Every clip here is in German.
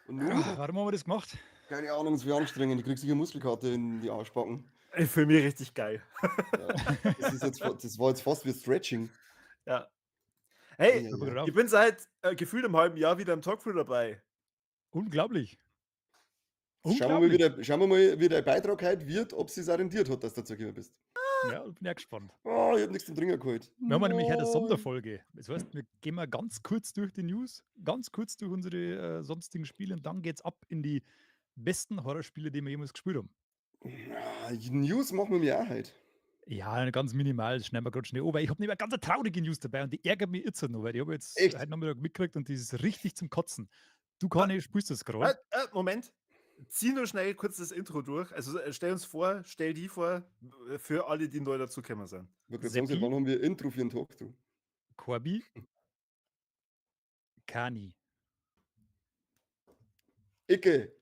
Und nun? Warum haben wir das gemacht? Keine Ahnung, es wird anstrengend. Ich krieg sicher Muskelkater in die Arschbacken. Ich fühle mich richtig geil. Ja. Das war jetzt fast wie Stretching. Ja. Ja, Hey, ja, Hör mal ja. grad ich auf. bin seit gefühlt einem halben Jahr wieder im Talkthrough dabei. Unglaublich. Schauen Unglaublich. wir mal, wie der Beitrag heute wird, ob es sich rentiert hat, dass du dazugekommen bist. Ja, ich bin ja gespannt. Oh, ich hab nichts zum Trinken geholt. Wir haben ja nämlich heute eine Nein. Sonderfolge. Das heißt, wir gehen mal ganz kurz durch die News, ganz kurz durch unsere sonstigen Spiele und dann geht's ab in die besten Horrorspiele, die wir jemals gespielt haben. News machen wir mir auch heute. Ja, ganz minimal, das schneiden wir gerade schnell an, weil ich habe nämlich eine ganz traurige News dabei und die ärgert mich jetzt noch, weil die habe ich jetzt Echt? heute Nachmittag mitgekriegt und die ist richtig zum Kotzen. Du, Kani, spielst das gerade? Moment. Zieh nur schnell kurz das Intro durch. Also stell uns vor, stell die vor, für alle, die neu dazugekommen sind. Ich wollte gerade sagen, seit Seppi, wann haben wir ein Intro für einen Talkthrough? Corby, Kani. Icke.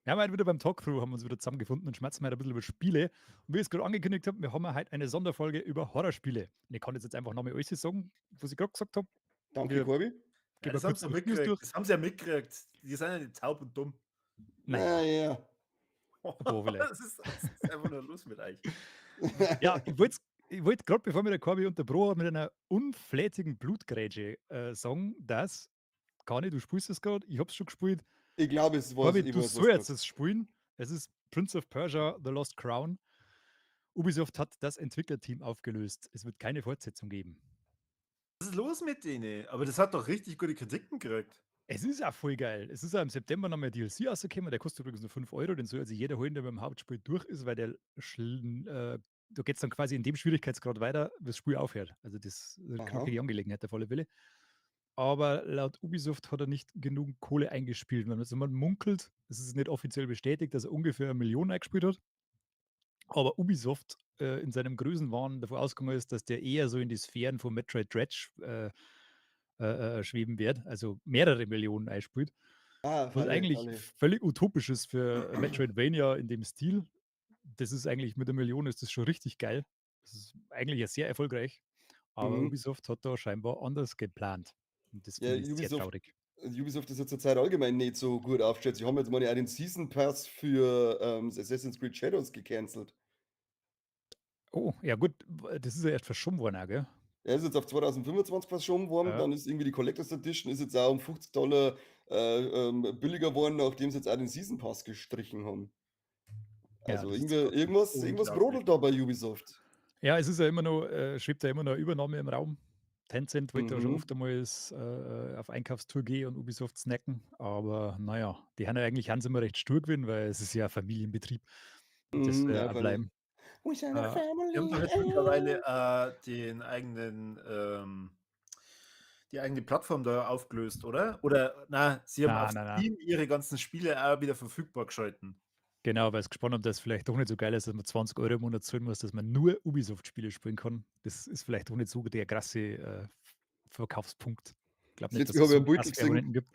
Wir haben heute wieder beim Talkthrough, haben uns wieder zusammengefunden und schmerzen heute ein bisschen über Spiele. Und wie ich es gerade angekündigt habe, wir haben heute eine Sonderfolge über Horrorspiele. Und ich kann jetzt einfach nochmal alles sagen, was ich gerade gesagt habe. Danke, Wir Corby. gehen Ja, mal das haben kurz sie ja durch die News mitgekriegt. durch. Das haben sie ja mitgekriegt. Die sind ja nicht taub und dumm. Naja, Ja. ein paar vielleicht. Was ist einfach nur los mit euch? Ja, ich wollte gerade, bevor mir der Corby unterbrochen hat, mit einer unflätigen Blutgrätsche sagen, dass, Kani, du spielst es gerade, ich habe es schon gespielt. Ich glaube, es war Corby, ich du weiß, was sollst du es spielen. Es ist Prince of Persia, The Lost Crown. Ubisoft hat das Entwicklerteam aufgelöst. Es wird keine Fortsetzung geben. Was ist los mit denen? Aber das hat doch richtig gute Kritiken gekriegt. Es ist auch voll geil. Es ist auch im September noch mal DLC rausgekommen. Der kostet übrigens nur 5 Euro. Den soll also jeder holen, der beim Hauptspiel durch ist, weil da geht es dann quasi in dem Schwierigkeitsgrad weiter, bis das Spiel aufhört. Also das ist eine Aha. knackige Angelegenheit auf alle Fälle. Aber laut Ubisoft hat er nicht genug Kohle eingespielt. Man munkelt, es ist nicht offiziell bestätigt, dass er ungefähr 1 Million eingespielt hat. Aber Ubisoft in seinem Größenwahn davon ausgegangen ist, dass der eher so in die Sphären von Metroid Dredge schweben wird, also mehrere Millionen einspielt. Was eigentlich Falle. völlig utopisch ist für Metroidvania in dem Stil. Das ist eigentlich mit 1 Million ist das schon richtig geil. Das ist eigentlich ja sehr erfolgreich. Aber Mhm. Ubisoft hat da scheinbar anders geplant. Und das Ja, finde ich sehr traurig. Ubisoft ist ja zurzeit allgemein nicht so gut aufgestellt. Sie haben jetzt mal auch den Season Pass für Assassin's Creed Shadows gecancelt. Oh, ja gut, das ist ja erst verschoben worden, auch, gell? Er ist jetzt auf 2025 verschoben worden, Ja. dann ist irgendwie die Collectors Edition ist jetzt auch um $50 billiger geworden, nachdem sie jetzt auch den Season Pass gestrichen haben. Ja, Also das ist irgendwas unglaublich. brodelt da bei Ubisoft. Ja, es ist ja immer noch, schwebt ja immer noch eine Übernahme im Raum. Tencent wollte ja schon Mhm. oft einmal auf Einkaufstour gehen und Ubisoft snacken, aber naja, die haben ja eigentlich haben sie immer recht stur gewesen, weil es ist ja ein Familienbetrieb. Und das soll ja Ja, auch Falle. bleiben. We are a Äh, Die haben doch family. jetzt mittlerweile die eigene Plattform da aufgelöst, oder? Oder sie haben auf na. Steam ihre ganzen Spiele auch wieder verfügbar geschalten. Genau, weil es gespannt haben, dass es vielleicht doch nicht so geil ist, dass man 20 Euro im Monat zahlen muss, dass man nur Ubisoft-Spiele spielen kann. Das ist vielleicht auch nicht so der krasse Verkaufspunkt. Ich glaube nicht, dass Letztes es habe ich so ein Bild krass gesehen. Abonnenten gibt.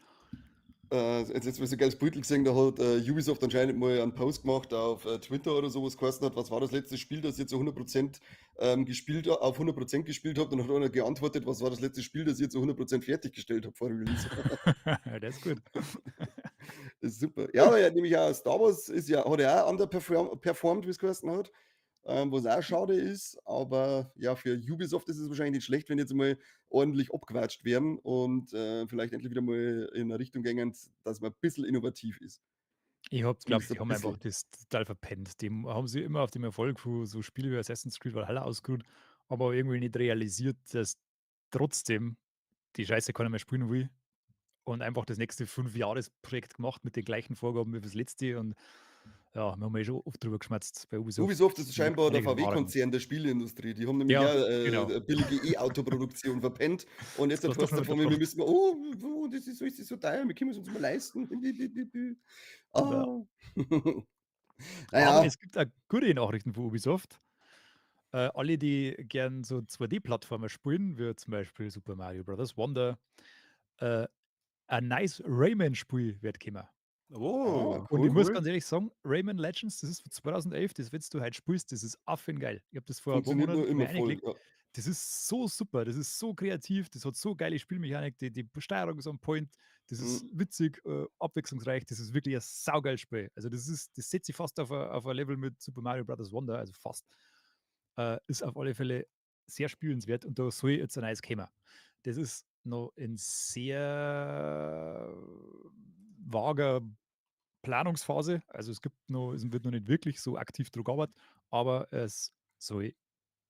Jetzt habe ich so ein geiles Bild gesehen, da hat Ubisoft anscheinend mal einen Post gemacht auf Twitter oder sowas geheißen hat, was war das letzte Spiel, das ihr zu 100% auf 100% gespielt habt, und hat einer geantwortet, was war das letzte Spiel, das ihr zu 100% fertiggestellt habt vor Release. Der ist gut. Das ist super. Ja, aber ja, nämlich auch Star Wars hat ja auch underperformed, wie es geheißen hat, was auch schade ist, aber ja, für Ubisoft ist es wahrscheinlich nicht schlecht, wenn jetzt mal ordentlich abgewatscht werden und vielleicht endlich wieder mal in eine Richtung gehen, dass man ein bisschen innovativ ist. Ich glaube, Zumindest die ein haben einfach bisschen. das total verpennt. Die haben sie immer auf dem Erfolg von so Spielen wie Assassin's Creed Valhalla ausgeruht, aber irgendwie nicht realisiert, dass trotzdem die Scheiße keiner mehr spielen will und einfach das nächste 5-Jahres-Projekt gemacht mit den gleichen Vorgaben wie das letzte. Und ja, wir haben ja schon oft drüber geschmatzt bei Ubisoft. Ubisoft ist Die sind scheinbar der einiges überragend. VW-Konzern der Spieleindustrie. Die haben nämlich Ja, auch genau. billige E-Auto-Produktion verpennt. Und jetzt Das hat hast du heißt schon davon, wir mitgebracht. müssen, das ist so teuer, wir können es uns mal leisten. Ja. Ah. Aber Naja, es gibt auch gute Nachrichten von Ubisoft. Alle, die gern so 2D-Plattformer spielen, wie zum Beispiel Super Mario Bros. Wonder, äh, ein nice Rayman-Spiel wird kommen. Und ich muss Cool. ganz ehrlich sagen, Rayman Legends, das ist von 2011, das, wenn du heute spielst, das ist affengeil. Ich habe das vor ein paar funktioniert nur Monaten mir immer voll. eingelegt. Ja. das ist so super, das ist so kreativ, das hat so geile Spielmechanik, die Steuerung ist on point, das ist Mhm. witzig, abwechslungsreich, das ist wirklich ein saugeiles Spiel. Also, das setzt sich fast auf 'n Level mit Super Mario Bros. Wonder, also fast. Ist auf alle Fälle sehr spielenswert und da soll jetzt ein neues kommen. Das ist noch in sehr vager Planungsphase. Also, es wird noch nicht wirklich so aktiv dran gearbeitet, aber es soll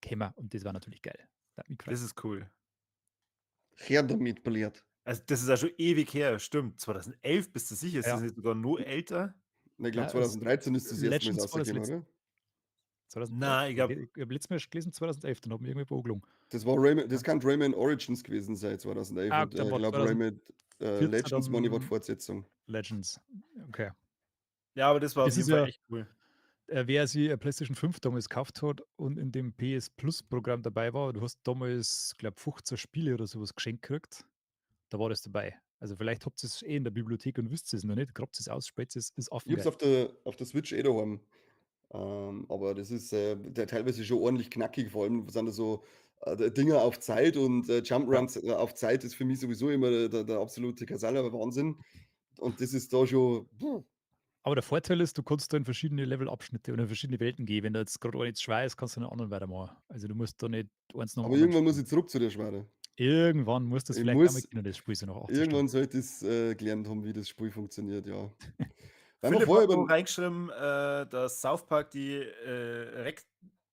kommen und das war natürlich geil. Das hat mich gefreut. Das ist cool. Her damit, belehrt. Also, das ist ja schon ewig her, stimmt. 2011 bist du sicher? Ist das Ja, nicht sogar noch älter? Ne, ich glaube ja, es 2013 ist das erstmals Legends war das rausgekommen, letzte. oder? 2011? Nein, ich Ich glaube habe letztes Mal gelesen 2011, dann hat mich irgendwie angelogen. Das kann Rayman Origins gewesen sein 2011 Ah, und, dann ich war glaube Rayman, 2014 Legends meine ich war die dann Fortsetzung. Legends. Okay. ja, aber das war auf Das jeden ist Fall ja echt cool. wer sich 'ne PlayStation 5 damals gekauft hat und in dem PS Plus Programm dabei war, du hast damals, glaube 15 Spiele oder so was geschenkt gekriegt, da war das dabei. Also, vielleicht habt ihr's in der Bibliothek und wisst es noch nicht, grabt es aus, spät's es, ist Ich habe es affengeil. auf der Switch daheim. Aber das ist, der teilweise schon ordentlich knackig, vor allem sind da so, Dinger auf Zeit und, Ja. Jump-Runs, auf Zeit ist für mich sowieso immer der absolute Kasala-Wahnsinn. Und das ist da schon Aber der Vorteil ist, du kannst da in verschiedene Levelabschnitte oder in verschiedene Welten gehen. Wenn da jetzt grad einer jetzt schwer ist, kannst du in 'nem anderen weitermachen. Also, du musst da nicht eins nach dem aber anderen irgendwann muss spielen. ich zurück zu der Schwarte. Irgendwann muss das Ich vielleicht auch mal muss können, das Spiel so nach 18 Stunden. irgendwann sollte ich's, gelernt haben, wie das Spiel funktioniert, ja. Weil wir Philipp vorher hat noch über reingeschrieben, dass South Park die,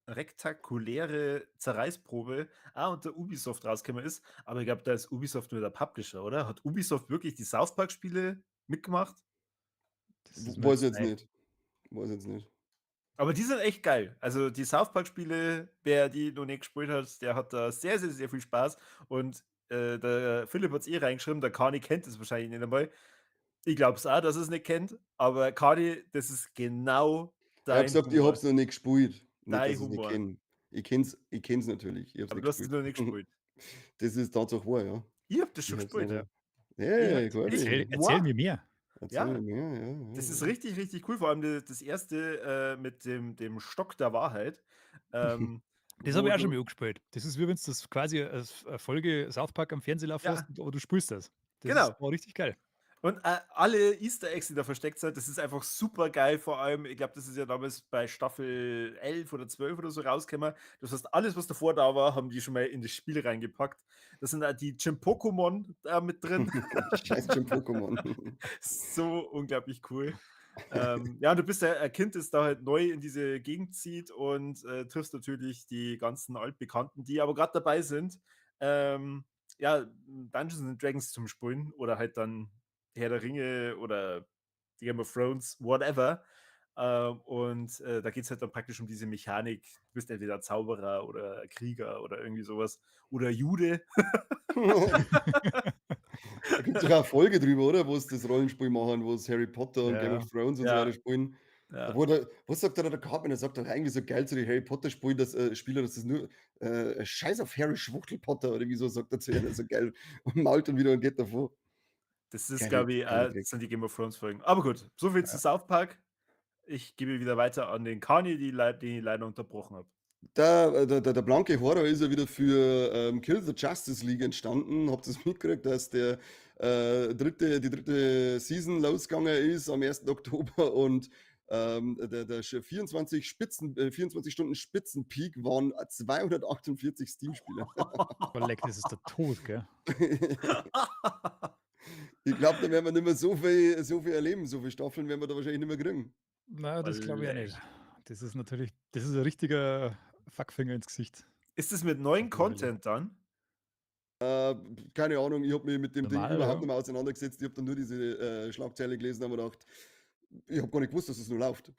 rektakuläre Zerreißprobe unter Ubisoft rausgekommen ist, aber ich glaube, da ist Ubisoft nur der Publisher, oder? Hat Ubisoft wirklich die South Park-Spiele mitgemacht? Das ist mir weiß ich jetzt jetzt neu. nicht. Weiß ich jetzt nicht. Aber die sind echt geil. Also, die South Park-Spiele, wer die noch nicht gespielt hat, der hat da sehr, sehr, sehr viel Spaß und, der Philipp hat's reingeschrieben, der Kani kennt das wahrscheinlich nicht einmal. Ich glaube es auch, dass er's nicht kennt, aber Kani, das ist genau Er hat dein gesagt, ich habe Humor. es noch nicht gespielt. Nicht, Dein dass ich's nicht Humor. kenne. Ich kenne es natürlich. Ich habe es Aber nicht du hast es gespielt. noch nicht gespielt. Das ist Tatsache wahr, ja. Ich habe das Ich schon habe es gespielt. Ja. nicht Ich habe ja, das klar. echt Erzähl wow! mir mehr. Erzähl Ja, mir mehr, ja, ja, das ist ja. richtig, richtig cool, vor allem das erste mit dem Stock der Wahrheit, ähm, Das habe wo ich auch schon du mal angespielt. Das ist wie wenn's das quasi als Folge South Park am Fernsehen laufen lässt, ja, aber du spielst das. genau. War richtig geil. Und, alle Easter Eggs, die da versteckt sind, das ist einfach super geil. Vor allem, ich glaube, das ist ja damals bei Staffel 11 oder 12 oder so rausgekommen. Das heißt, alles, was davor da war, haben die schon mal in das Spiel reingepackt. Da sind auch die Chimpokomon da mit drin. Scheiß Gym Pokémon. So unglaublich cool. Ja, du bist ja ein Kind, das da halt neu in diese Gegend zieht und, triffst natürlich die ganzen Altbekannten, die aber gerade dabei sind, ja, Dungeons and Dragons zum Spielen oder halt dann Herr der Ringe oder Game of Thrones, whatever. Und, da geht's halt dann praktisch um diese Mechanik. Du bist entweder Zauberer oder Krieger oder irgendwie sowas oder Jude. Da gibt's doch auch 'ne Folge drüber, oder? Wo sie das Rollenspiel machen, wo sie Harry Potter und Game Ja, of Thrones und so weiter Ja, spielen. Da ja. wurde was sagt da der Cartman? Er sagt doch eigentlich so geil zu den Harry Potter Spielen, dass Spieler, dass das nur „Scheiß auf Harry Schwuchtelpotter" oder wieso sagt er zu ihnen so geil und mault dann wieder und geht davor. Das ist, Geile glaube ich, geile das Gag. sind die Game of Thrones Folgen. Aber gut, so viel zu ja. South Park. Ich gebe wieder weiter an den Kani, den ich leider unterbrochen habe. Der blanke Horror ist ja wieder für, Kill the Justice League entstanden. Habt ihr's mitgekriegt, dass die dritte Season losgegangen ist am 1. Oktober und, der 24 Stunden Spitzenpeak waren 248 Steam-Spieler. Oh leck, das ist der Tod, gell? Ich glaube, da werden wir nicht mehr so viel erleben. So viele Staffeln werden wir da wahrscheinlich nicht mehr kriegen. Na, das glaube ich auch nicht. Oleg. Das ist 'n richtiger Fuckfinger ins Gesicht, Ist es mit neuen auf alle Fälle. Content dann? Keine Ahnung, ich habe mich mit dem Ding Normal, überhaupt ja. nicht mehr auseinandergesetzt. Ich habe dann nur diese, Schlagzeile gelesen und habe mir gedacht, ich habe gar nicht gewusst, dass es nur läuft.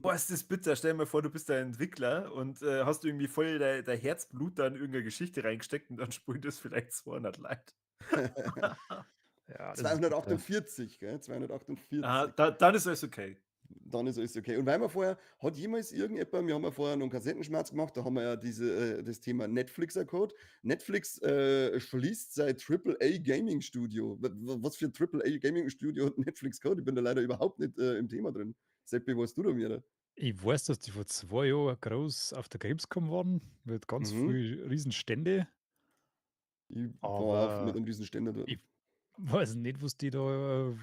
Boah, ist das bitter. Stell dir mal vor, du bist ein Entwickler und, hast irgendwie voll dein Herzblut da in irgend 'ne Geschichte reingesteckt und dann spielt das vielleicht 200 Leute. Ja, das ist bitter. 248, gell? Ah, 248. dann ist alles okay. Dann ist alles okay. Und weil wir vorher hat jemals irgendjemand wir haben ja vorher noch 'n Kassettenschmerz gemacht, da haben wir ja das Thema Netflix gehabt. Netflix, schließt sein Triple-A Gaming Studio. Was für 'n Triple-A Gaming Studio hat Netflix gehabt? Ich bin da leider überhaupt nicht, im Thema drin. Seppi, weißt du da mehr? Ich weiß, dass die vor 2 Jahren groß auf der Gamescom waren, mit ganz Mhm. viel Riesenstände, Ich war auch mit aber einem riesen Ständer dort. ich weiß nicht, was die da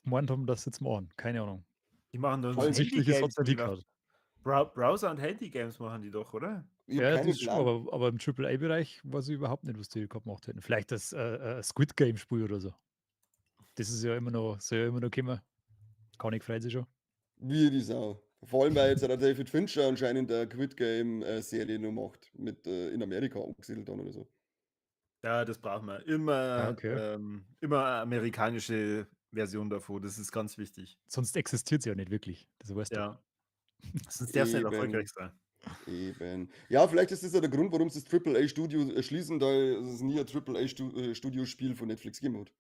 gemeint haben, dass sie jetzt machen. Keine Ahnung. Die machen dann Vor so allem, Offensichtliches hat's Handy-Games nicht mit auf hingehauen. Browser und Handy-Games machen die doch, oder? ich habe Ja, keinen das schon, Plan. aber im AAA-Bereich weiß ich überhaupt nicht, was die gerade gemacht hätten. Vielleicht das Squid Game-Spiel oder so. Das ist ja immer noch, soll ja immer noch kommen. Kann freut sich schon. Wie die Sau. Vor allem, weil jetzt der David Fincher anscheinend eine Quid Game Serie nur macht, mit in Amerika angesiedelt dann oder so. Ja, das brauchen wir. Ah, okay. Immer eine amerikanische Version davon. Das ist ganz wichtig. Sonst existiert sie ja nicht wirklich. Das weißt du. Ja. Sonst darf es nicht Eben, erfolgreich sein. eben. Ja, vielleicht ist das ja der Grund, warum sie das AAA-Studio schließen, da es nie ein AAA-Studiospiel von Netflix gegeben hat.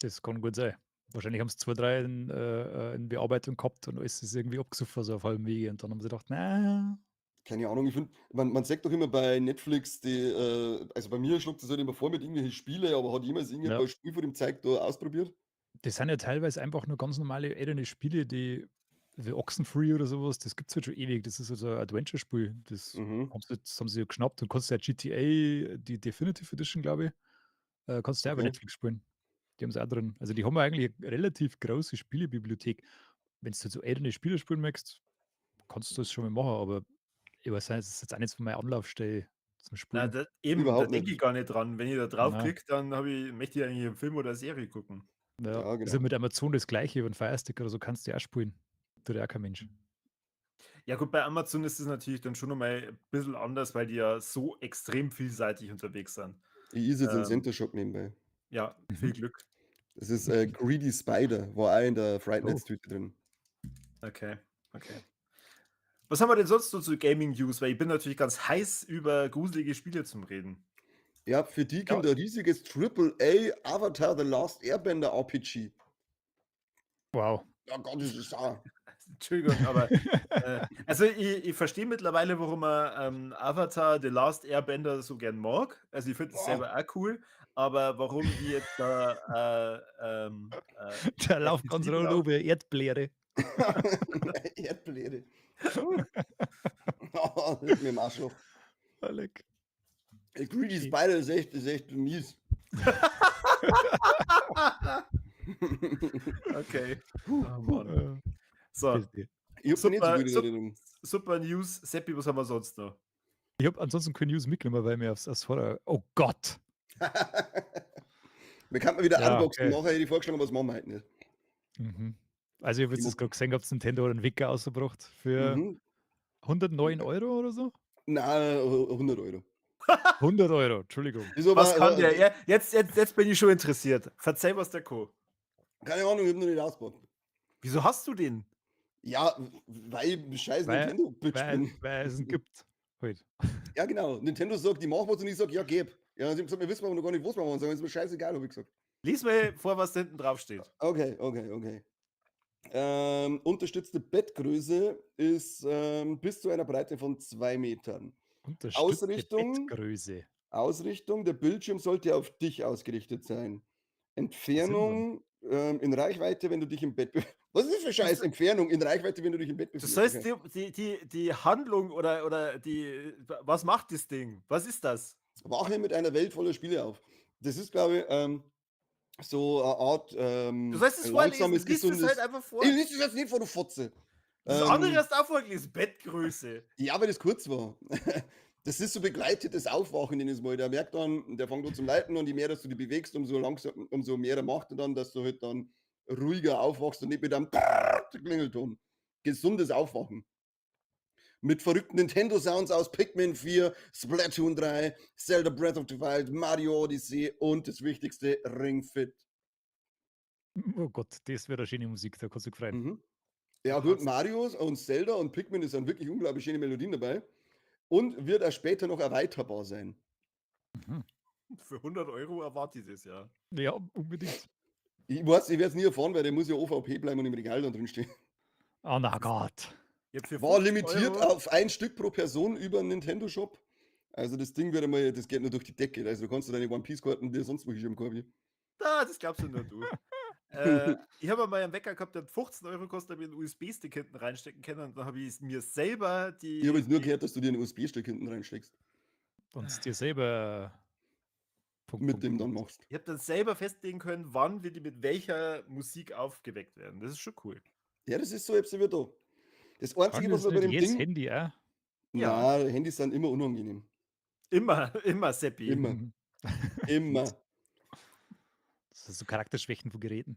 Das kann gut sein. Wahrscheinlich haben sie 2, 3 in Bearbeitung gehabt und alles ist irgendwie abgesoffen, so auf halbem Wege. Und dann haben sie gedacht, na, Keine Ahnung, ich finde, man sagt doch immer bei Netflix, also bei mir schluckt das halt immer vor mit irgendwelchen Spiele, aber hat jemals ja. irgendein Spiel von dem Zeug da ausprobiert? Das sind ja teilweise einfach nur ganz normale ältere Spiele, die wie Oxenfree oder sowas, das gibt es halt schon ewig. Das ist also ein Adventure-Spiel. Das Mhm, haben sie ja geschnappt. Du kannst ja GTA, die Definitive Edition, glaube ich, kannst du ja auch bei okay. Netflix spielen. Die haben sie auch drin. Also die haben ja eigentlich eine relativ große Spielebibliothek. Wenn du so ältere Spiele spielen möchtest, kannst du das schon mal machen, aber ich weiß nicht, das ist jetzt auch nicht so meine Anlaufstelle zum Na, Spielen. eben, da Überhaupt denke ich nicht. gar nicht dran. Wenn ich da Na, draufklicke, dann möchte ich eigentlich einen Film oder eine Serie gucken. ja. Ja, Ist ja genau. mit Amazon das Gleiche, über 'n Fire Stick oder so kannst du ja auch spielen. Tut ja auch kein Mensch. Ja gut, bei Amazon ist es natürlich dann schon noch mal ein bisschen anders, weil die ja so extrem vielseitig unterwegs sind. Ich ist jetzt ein Ähm, Center Shock nebenbei. ja, Mhm. viel Glück. Das ist Greedy Spider, war auch in der Fright Oh. Nights Tüte drin. Okay, okay. Was haben wir denn sonst so zu Gaming News? Weil ich bin natürlich ganz heiß, über gruselige Spiele zum Reden. Ja, für die Ja, kommt ein riesiges AAA Avatar The Last Airbender RPG. wow. Ja Gott, das ist auch. Entschuldigung, aber also ich verstehe mittlerweile, warum man Avatar The Last Airbender so gern mag. Also ich finde es Boah. selber auch cool, aber warum die jetzt da Der läuft FSC ganz rot drauf. oben, Erdbeere. Erdbeere. Leck mir im Arschloch. Ah, leck. Greedy I Spider ist echt mies. Okay. Puh, Oh puh. Mann. So, Verstehe. Ich hab's nicht so super, gut in Erinnerung. super News. Seppi, was haben wir sonst noch? Ich habe ansonsten keine News mitgenommen, weil mir aufs Horror oh Gott! Wir könnten mal wieder Ja, Unboxing okay. machen, hätte ich vorgeschlagen, aber das machen wir heute nicht. Mhm. Also, ich habe Ich jetzt das mag, grad gesehen gehabt, Nintendo hat 'n Wecker rausgebracht für mhm. 109 € oder so? Nein, 100 Euro. 100 €, Entschuldigung. Ist Was kann aber, der? Ja, jetzt bin ich schon interessiert. Verzeih, was der Co. keine Ahnung, ich hab noch nicht ausgepackt. Wieso hast du den? Ja, weil ich scheiß Weil Nintendo-Bitch weil bin. weil es 'n gibt halt. Ja, genau. Nintendo sagt, die machen was und ich sag, ja, geb. Ja, sie haben gesagt, wir wissen aber noch gar nicht, was wir machen sollen. Ist mir scheißegal, habe ich gesagt. Lies mir vor, was da hinten drauf steht. Okay, okay, okay. Unterstützte Bettgröße ist bis zu einer Breite von 2 Metern. Unterstützte Ausrichtung, Bettgröße. Ausrichtung, der Bildschirm sollte auf dich ausgerichtet sein. Was sind denn? Entfernung in Reichweite, wenn du dich im Bett befindest. Was ist das für Das Scheiß? Entfernung in Reichweite, wenn du dich im Bett Du befindest. sollst Okay. die Handlung oder die was macht das Ding? Was ist das? Wache mit einer Welt voller Spiele auf. Das ist, glaube ich, so eine Art Du sollst es vorlesen. langsames, Lies es halt gesundes. einfach Ich vor. lese das jetzt nicht vor, du Fotze. Das andere Ähm, hast du auch vorgelesen. Bettgröße. ja, weil das kurz war. Das ist so begleitetes Aufwachen, nenn ich's mal. Der merkt dann, der fängt an zum Leiten und je mehr, dass du dich bewegst, umso mehr macht er dann, dass du halt dann ruhiger aufwachst und nicht mit einem Klingelton. Gesundes Aufwachen. Mit verrückten Nintendo-Sounds aus Pikmin 4, Splatoon 3, Zelda Breath of the Wild, Mario Odyssey und das Wichtigste, Ring Fit. Oh Gott, das wäre 'ne schöne Musik, da kannst du dich freuen. Mhm. Ja, Du gut, kannst Marios und Zelda und Pikmin, das sind wirklich unglaublich schöne Melodien dabei und wird auch später noch erweiterbar sein. Mhm. für 100 € erwarte ich das ja. Ja, unbedingt. Ich weiß, ich werde es nie erfahren, weil der muss ja OVP bleiben und im Regal dann drin stehen. Oh na Gott. Ich habe für War 50 limitiert Euro. auf ein Stück pro Person über 'n Nintendo Shop. Also das Ding wird einmal, das geht nur durch die Decke. Also du kannst du deine One Piece Karten dir sonst wo hinschieben, Corby. Das glaubst du nur du. Ich habe mal einen Wecker gehabt, der hat 15 € gekostet, habe ich 'n USB-Stick hinten reinstecken können und dann habe ich mir selber Ich habe die jetzt nur gehört, dass du dir 'n USB-Stick hinten reinsteckst, Und dir selber mit dem dann machst. ich habe dann selber festlegen können, wann wir die mit welcher Musik aufgeweckt werden. Das ist schon cool. Ja, das ist so jetzt wie da. Das Einzige, Kann was das mir bei nicht dem jedes Ding Handy auch? Ja. Handys sind immer unangenehm. Immer, immer Seppi. Immer, immer. Das ist so Charakterschwächen von Geräten.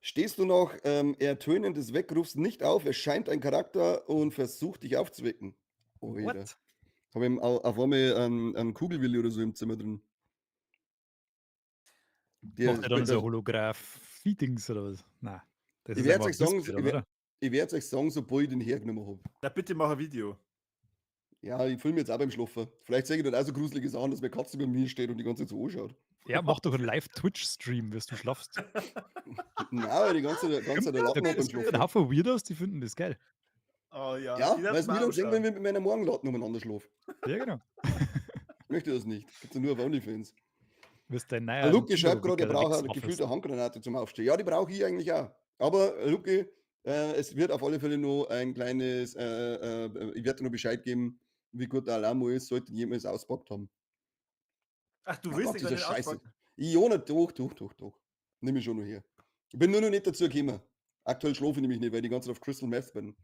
Stehst du nach, Ertönen des Weckrufs nicht auf, erscheint ein Charakter und versucht, dich aufzuwecken. Alter. What? Habe ich auf einmal einen Kugelwilli oder so im Zimmer drin. Der Macht er dann spielt so dann Holographie-Dings oder was? Nein, das ich ist werde einfach euch sagen Display dann, ich oder? werde euch sagen, sobald ich den hergenommen habe. Na, bitte mach ein Video. Ja, ich filme jetzt auch beim Schlafen. Vielleicht zeige ich dann auch so gruselige Sachen, dass meine Katze bei mir steht und die ganze Zeit so anschaut. Ja, mach doch einen Live-Twitch-Stream, wirst du schlafst. Nein, weil die ganze Zeit der Da Latten hat beim es gibt einen Schlafen. Haufen Weirdos, die finden das geil. Oh ja, die Ja, weil darfst es du mir mir dann sehen, wenn anschauen. ich mit meiner Morgenlatten umeinander schlafe. Ja, genau. Ich möchte das nicht. Gibt's ja nur auf OnlyFans. Wirst dein Der neuer Luki schreibt gerade, er Nintendo-Wecker, der braucht eine wegswaffelst. gefühlte Handgranate zum Aufstehen. Ja, die brauche ich eigentlich auch. Aber Luki, es wird auf alle Fälle noch ein kleines, ich werde dir noch Bescheid geben, wie gut der Alarm ist, sollte ihn jemals auspackt haben. Ach, du Oh willst Gott, den gar dieser nicht Scheiße. auspacken? Jona, doch. Nimm ich schon noch her. Ich bin nur noch nicht dazu gekommen. Aktuell schlafe ich nämlich nicht, weil ich die ganze Zeit auf Crystal Meth bin.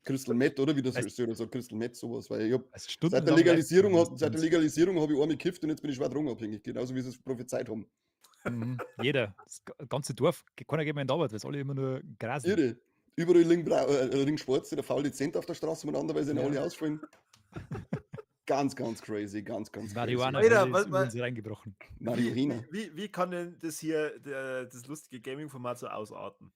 Crystal Meth, oder wie das Heißt, ist, oder so Crystal Meth, sowas. Weil ich hab, also seit der stundenlang Legalisierung, Livestreamen seit der Legalisierung habe ich einmal gekifft und jetzt bin ich schwer drogenabhängig. Genauso wie sie es prophezeit haben. Jeder. Das ganze Dorf, keiner geht mehr in die Arbeit, weil es alle immer nur grasen. Irre. Überall liegen Schwarze, der faule Cent auf der Straße miteinander, weil sie Ja. alle ausfallen. Ganz crazy, ganz Die crazy. Marihuana-Hölle Alter, ist über uns reingebrochen. Marihuana. Wie kann denn das hier, das lustige Gaming-Format so ausarten?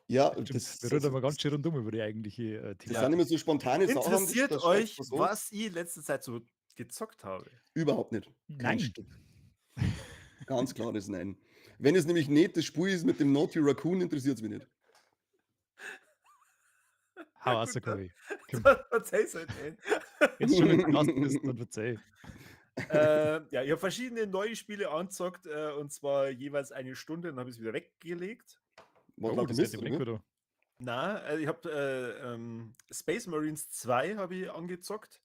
Ja, Stimmt, das, wir reden also, aber ganz schön rundum über die eigentliche das Thema. sind immer so spontane Sachen, Interessiert das euch, schreibst du so. was ich in letzter Zeit so gezockt habe? Überhaupt nicht. Kein Nein. Stück. Ganz klares Nein. Wenn es nämlich nicht das Spiel ist mit dem Naughty Raccoon, interessiert es mich nicht. Hau aus, Kobi. Komm. Verzeih's halt nicht. Jetzt schon, wenn du Gast bist, dann verzeih. Ja, ich habe verschiedene neue Spiele angezockt, und zwar jeweils eine Stunde, dann habe ich es wieder weggelegt. Was Oh, lauter das Mist, geht oder dem wie? oder? Na, ich habe Space Marines 2 habe ich angezockt.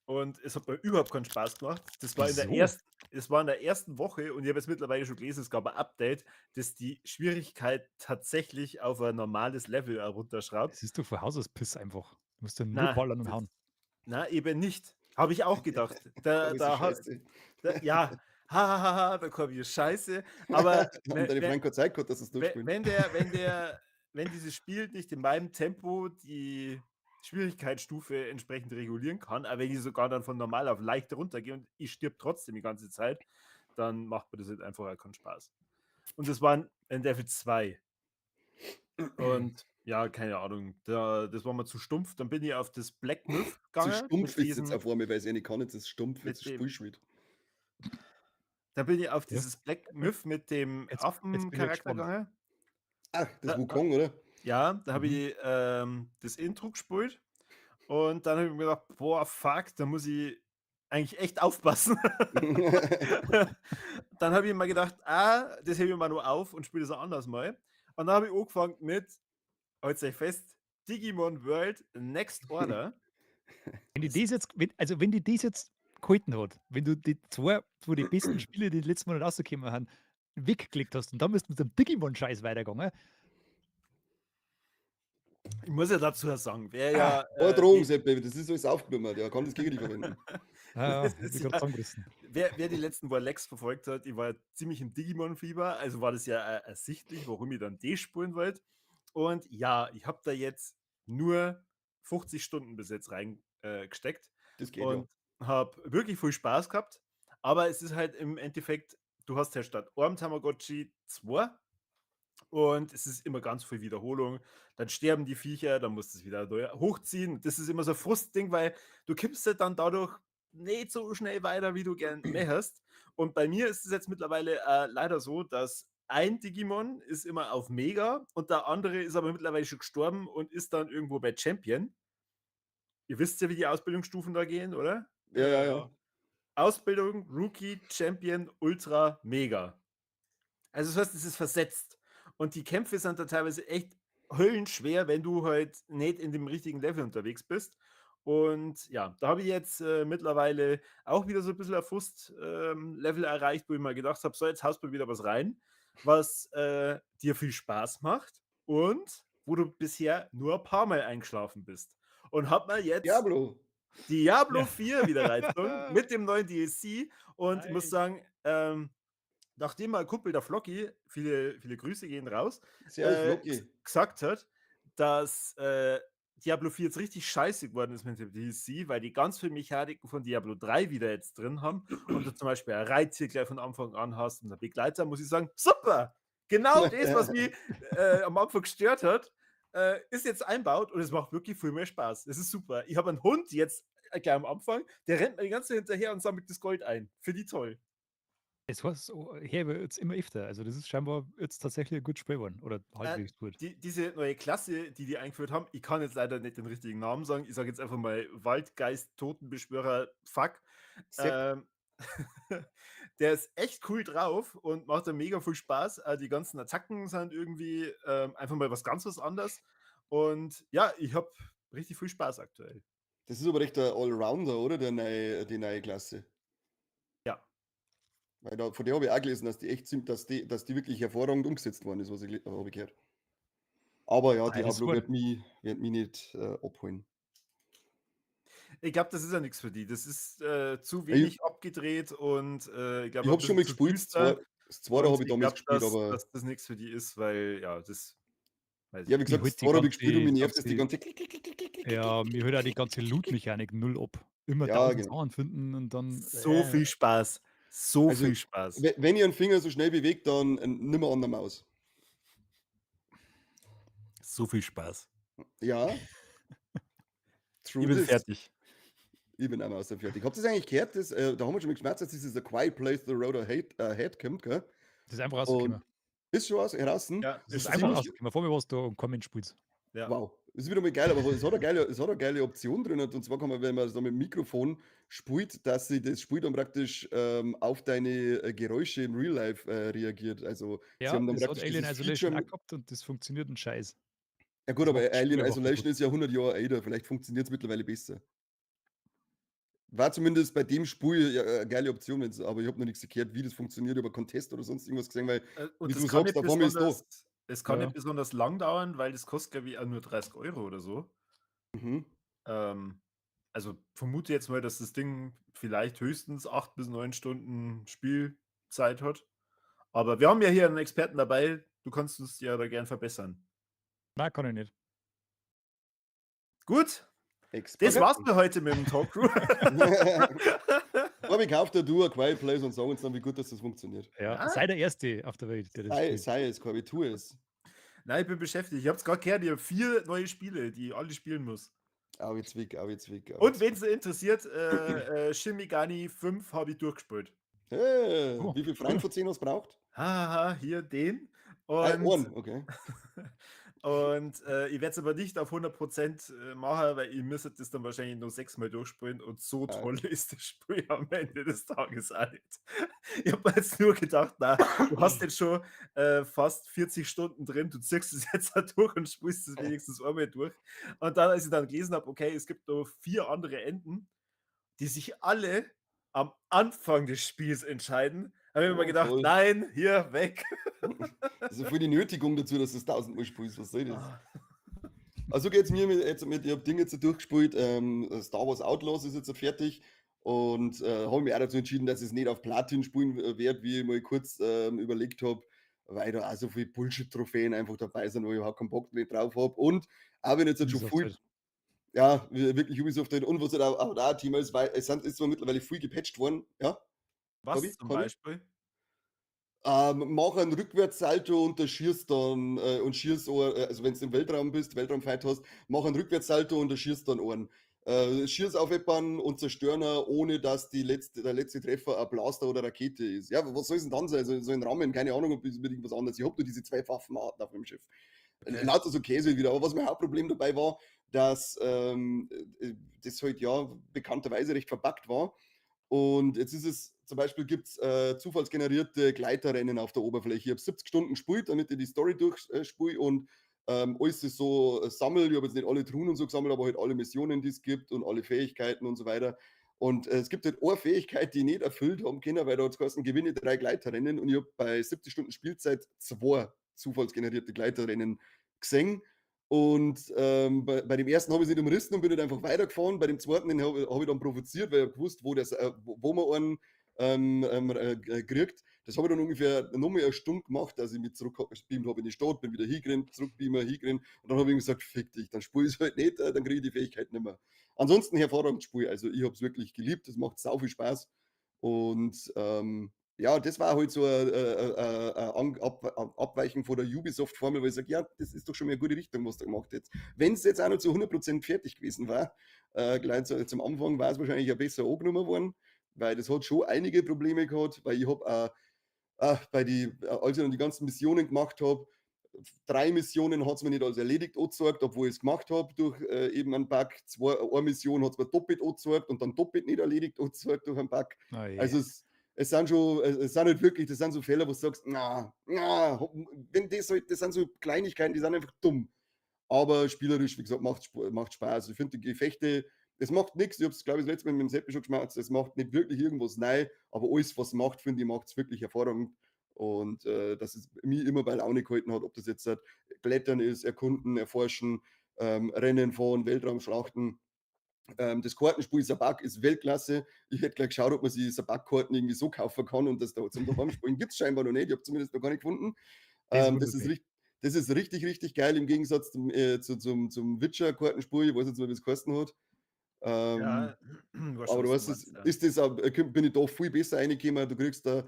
Und es hat mir überhaupt keinen Spaß gemacht. Das war Wieso? es war in der ersten Woche und ich habe jetzt mittlerweile schon gelesen, es gab ein Update, das die Schwierigkeit tatsächlich auf ein normales Level runterschraubt. Das ist doch von Haus aus Piss einfach. Du musst ja nur Na, ballern und hauen. na, eben nicht. Habe ich auch gedacht. Komm, ist so scheiße. Ja, hahaha, da komme ich scheiße. Aber Haben deine Freunde keine Zeit gehabt, dass sie es durchspielen? wenn dieses Spiel nicht in meinem Tempo die Schwierigkeitsstufe entsprechend regulieren kann, aber wenn ich sogar dann von normal auf leicht runtergehe und ich stirb trotzdem die ganze Zeit, dann macht mir das halt einfach auch keinen Spaß. Und das war ein Level 2. Und ja, keine Ahnung, das war mir zu stumpf. Dann bin ich auf das Black Myth Zu gegangen. stumpf ist jetzt auf einmal, weil ich nicht kann, jetzt ist stumpf, mit jetzt dem- spielst du wieder. Da bin ich auf Ja. dieses Black Myth mit dem Jetzt bin ich Affencharakter gespannt. gegangen. Ach, das Da- Wukong, oder? Ja, da habe Mhm. ich das Intro gespielt und dann habe ich mir gedacht, boah, fuck, da muss ich eigentlich echt aufpassen. Dann habe ich mir gedacht, das hebe ich mal nur auf und spiele das anders mal. Und dann habe ich angefangen mit, haltet euch fest, Digimon World Next Order. Wenn die das jetzt, wenn die das jetzt gehalten hat, wenn du die zwei von den besten Spiele, die letzten Monat rausgekommen haben, weggeklickt hast und dann bist du mit dem Digimon-Scheiß weitergegangen, Ich muss ja dazu sagen, wer ja. Oh, Drogen, Sepp, das ist alles aufgenommen, der kann das gegen dich verwenden. das ist ist ja- gerade zusammengerissen. Wer die letzten Warlex verfolgt hat, ich war ja ziemlich im Digimon-Fieber, also war das ja ersichtlich, warum ich dann die spielen wollte. Und ja, ich habe da jetzt nur 50 Stunden bis jetzt reingesteckt Das geht und habe wirklich viel Spaß gehabt. Aber es ist halt im Endeffekt, du hast ja statt einem Tamagotchi 2 und es ist immer ganz viel Wiederholung. Dann sterben die Viecher, dann musst du es wieder neu hochziehen. Das ist immer so ein Frustding, weil du kippst halt dann dadurch nicht so schnell weiter, wie du gern möchtest. Und bei mir ist es jetzt mittlerweile leider so, dass ein Digimon ist immer auf Mega und der andere ist aber mittlerweile schon gestorben und ist dann irgendwo bei Champion. Ihr wisst ja, wie die Ausbildungsstufen da gehen, oder? Ja. Ausbildung, Rookie, Champion, Ultra, Mega. Also das heißt, es ist versetzt. Und die Kämpfe sind da teilweise echt höllenschwer, wenn du halt nicht in dem richtigen Level unterwegs bist. Und ja, da habe ich jetzt mittlerweile auch wieder so ein bisschen ein Frust-Level erreicht, wo ich mal gedacht habe, so, jetzt haust du wieder was rein, was dir viel Spaß macht und wo du bisher nur ein paar Mal eingeschlafen bist. Und hab mal jetzt Diablo. Diablo Ja. 4 wieder reingezogen mit dem neuen DLC und ich muss Nein. sagen, nachdem mein Kumpel, der Flocky, viele Grüße gehen raus, Servus, Flocky. gesagt hat, dass Diablo 4 jetzt richtig scheiße geworden ist mit dem DLC, weil die ganz viele Mechaniken von Diablo 3 wieder jetzt drin haben und du zum Beispiel ein Reittier gleich von Anfang an hast und einen Begleiter, muss ich sagen, super! Genau das, was mich am Anfang gestört hat, ist jetzt einbaut und es macht wirklich viel mehr Spaß. Es ist super. Ich habe einen Hund jetzt gleich am Anfang, der rennt mir die ganze Zeit hinterher und sammelt das Gold ein. Finde ich toll. Es war so her wird's immer öfter. Also, das ist scheinbar jetzt tatsächlich ein gutes Spiel geworden oder Äh, halbwegs gut. diese neue Klasse, die eingeführt haben, ich kann jetzt leider nicht den richtigen Namen sagen. Ich sage jetzt einfach mal Waldgeist, Totenbeschwörer, fuck. Sepp. Ähm, der ist echt cool drauf und macht da mega viel Spaß. Die ganzen Attacken sind irgendwie einfach mal was anderes. Und ja, ich habe richtig viel Spaß aktuell. Das ist aber recht der Allrounder, oder? Die neue Klasse. Ja. Weil von der habe ich auch gelesen, dass die echt sind, dass die wirklich hervorragend umgesetzt worden ist, was habe ich gehört. Aber ja, Ah, das Diablo war wird mich nicht abholen. Ich glaube, das ist ja nichts für die. Das ist zu Ich, wenig abgedreht und ich ich glaube ein habe schon bisschen mal zu gespielt, düster. das zweite Und habe ich ich damals glaube, gespielt, aber dass das nichts für die ist, weil ja, das weiß ich ja, wie nicht. mir gesagt, das holt die zweite habe ich gespielt und ganze mich nervt das die ganze ganze. ja, mir holt auch die ganze Loot-Mechanik null ab. Immer Ja, 1000 genau. Sachen finden und dann, So viel Spaß. So Also, viel Spaß. wenn ihr einen Finger so schnell bewegt, dann nimmer an der Maus. So viel Spaß. Ja, Ich true bin this. fertig. Ich bin einmal aus der fertig. Habt ihr das eigentlich gehört? Da haben wir schon mal geschmerzt, dass dieses A Quiet Place the Road Ahead kommt, gell? das ist einfach Und rausgekommen. ist schon was draußen. Ja, Das ist ist schon einfach ziemlich. Ziemlich, rausgekommen. Vor mir warst du und Comment spielst. Ja. wow. Das ist wieder mal geil, aber es hat eine geile Option drin. Und zwar kann man, wenn man so mit dem Mikrofon spielt, dass sie das Spiel dann praktisch auf deine Geräusche im Real Life reagiert. Also sie Ja, haben dann das hat praktisch Alien dieses Isolation auch Feature. gehabt und das funktioniert 'n Scheiß. Ja gut, Das aber macht das Spiel Alien einfach kaputt. Isolation ist ja 100 Jahre älter. Vielleicht funktioniert es mittlerweile besser. War zumindest bei dem Spiel ja, eine geile Option, aber ich habe noch nichts gehört, wie das funktioniert, über Contest oder sonst irgendwas gesehen, weil, Und wie das du kann sagst, nicht da vorne ist da. Ja. besonders lang dauern, weil das kostet, glaube ich, auch nur 30 Euro oder so. Mhm. Ähm, also vermute jetzt mal, dass das Ding vielleicht höchstens 8 bis 9 Stunden Spielzeit hat. Aber wir haben ja hier einen Experten dabei. Du kannst uns ja da gern verbessern. Nein, kann ich nicht. Gut, das war's Experten. für heute mit dem Talkcrew. Aber ich kauf dir du a Quiet Place und sag uns dann, wie gut das funktioniert. Ja, Ja. sei der Erste auf der Welt, der das spielt. Sei es, Corby, tu es. Nein, ich bin beschäftigt. Ich habe es gerade gehört, ich habe 4 neue Spiele, die ich alle spielen muss. Au jetzt weg, au jetzt weg. Und wen es interessiert, Shin Megami 5 habe ich durchgespielt. Hey, Oh, wie viel cool. Frankfurt 10 hast du braucht? Haha, hier den. Und Ohren, okay. Und ich werde es aber nicht auf 100% machen, weil ihr müsstet das dann wahrscheinlich nur 6-mal durchspielen und so Ah, toll ist das Spiel am Ende des Tages auch nicht. Ich habe mir jetzt nur gedacht, na, du hast jetzt schon fast 40 Stunden drin, du ziehst es jetzt da durch und spielst es wenigstens einmal durch. Und dann, als ich dann gelesen habe, okay, es gibt noch 4 andere Enden, die sich alle am Anfang des Spiels entscheiden, habe ich mir mal oh, gedacht, toll. nein, hier, weg. Das ist voll die Nötigung dazu, dass du es 1000-mal spielst. Was soll das? Ah. Also geht es mir ich habe Dinge jetzt durchgespielt. Star Wars Outlaws ist jetzt fertig und habe mich auch dazu entschieden, dass ich es nicht auf Platin spielen werde, wie ich mal kurz überlegt habe, weil da auch so viele Bullshit-Trophäen einfach dabei sind, wo ich überhaupt keinen Bock mehr drauf habe. Und auch wenn jetzt schon Ubisoft viel, halt. ja, wirklich Ubisoft halt, und was halt auch ein Thema ist, weil ist zwar mittlerweile viel gepatcht worden, ja, Was zum Corby? Beispiel? Mach einen Rückwärtssalto und da schießt dann und schießt also wenn du im Weltraum bist, Weltraumfight hast, mach einen Rückwärtssalto und da schießt dann einen. Schieß auf jemanden und zerstören ihn, ohne dass der letzte Treffer ein Blaster oder Rakete ist. Ja, was soll es denn dann sein? Also, so ein Rahmen, keine Ahnung, ob es irgendwas anderes. Ich habe nur diese 2 Waffenarten auf dem Schiff. Okay. Lauter so Käse wieder. Aber was mein Hauptproblem dabei war, dass das halt ja bekannterweise recht verpackt war. Und jetzt ist es zum Beispiel gibt's, zufallsgenerierte Gleiterrennen auf der Oberfläche. Ich habe 70 Stunden gespielt, damit ich die Story durchspiele und, alles das so sammle. Ich habe jetzt nicht alle Truhen und so gesammelt, aber halt alle Missionen, die es gibt und alle Fähigkeiten und so weiter. Und, es gibt halt eine Fähigkeit, die ich nicht erfüllt haben können, weil da hat's geheißen: „Gewinne 3 Gleiterrennen" und ich habe bei 70 Stunden Spielzeit 2 zufallsgenerierte Gleiterrennen gesehen. Und, bei dem ersten habe ich's nicht umrissen und bin halt einfach weitergefahren. Bei dem zweiten, den habe ich dann provoziert, weil ich habe gewusst, wo man einen, kriegt. Das habe ich dann ungefähr noch mal 'ne Stunde gemacht, dass ich mich zurückgebeamt habe in die Stadt, bin wieder hingerannt, zurückbeamen, hingerannt und dann habe ich gesagt: „Fick dich, dann spiele ich's halt nicht, dann kriege ich die Fähigkeit nicht mehr." Ansonsten hervorragendes Spiel. Also, ich habe es wirklich geliebt. Es macht sau viel Spaß und, ja, das war halt so An Abweichen von der Ubisoft-Formel, weil ich sage: „Ja, das ist doch schon mal 'ne gute Richtung, was du gemacht jetzt." Wenn es jetzt auch noch zu 100% fertig gewesen war, gleich zum Anfang, war es wahrscheinlich ja besser angenommen worden, weil das hat schon einige Probleme gehabt, weil ich habe als ich dann die ganzen Missionen gemacht habe, 3 Missionen hat es mir nicht als erledigt angezeigt, obwohl ich es gemacht habe durch eben einen Bug. Eine Mission hat es mir doppelt angezeigt und dann doppelt nicht erledigt angezeigt durch einen Bug. Oh je. Also es sind schon, es sind nicht wirklich, das sind so Fälle, wo du sagst, na, wenn das, halt, das sind so Kleinigkeiten, die sind einfach dumm. Aber spielerisch, wie gesagt, macht Spaß. Ich finde die Gefechte, es macht nichts. Ich habe es, glaube ich, das letzte Mal mit dem Seppi schon geschmerzt. Es macht nicht wirklich irgendwas neu, aber alles, was macht, finde ich, macht es wirklich hervorragend. Und dass es mich immer bei Laune gehalten hat, ob das jetzt Klettern ist, Erkunden, Erforschen, Rennen fahren, Weltraumschlachten. Das Kartenspiel Sabak ist Weltklasse. Ich hätte gleich geschaut, ob man sich Sabak-Karten irgendwie so kaufen kann und das da zum Daheimspielen gibt es scheinbar noch nicht. Ich habe zumindest noch gar nicht gefunden. Das Das wundert ist mich. richtig. Das ist richtig, richtig geil im Gegensatz zum Witcher-Kartenspiel. Ich weiß jetzt nicht, wie das geheißen hat. Ähm, Ja, weiß schon, aber du was du weißt, meinst, ja. ist das, bin ich da viel besser reingekommen. Du kriegst da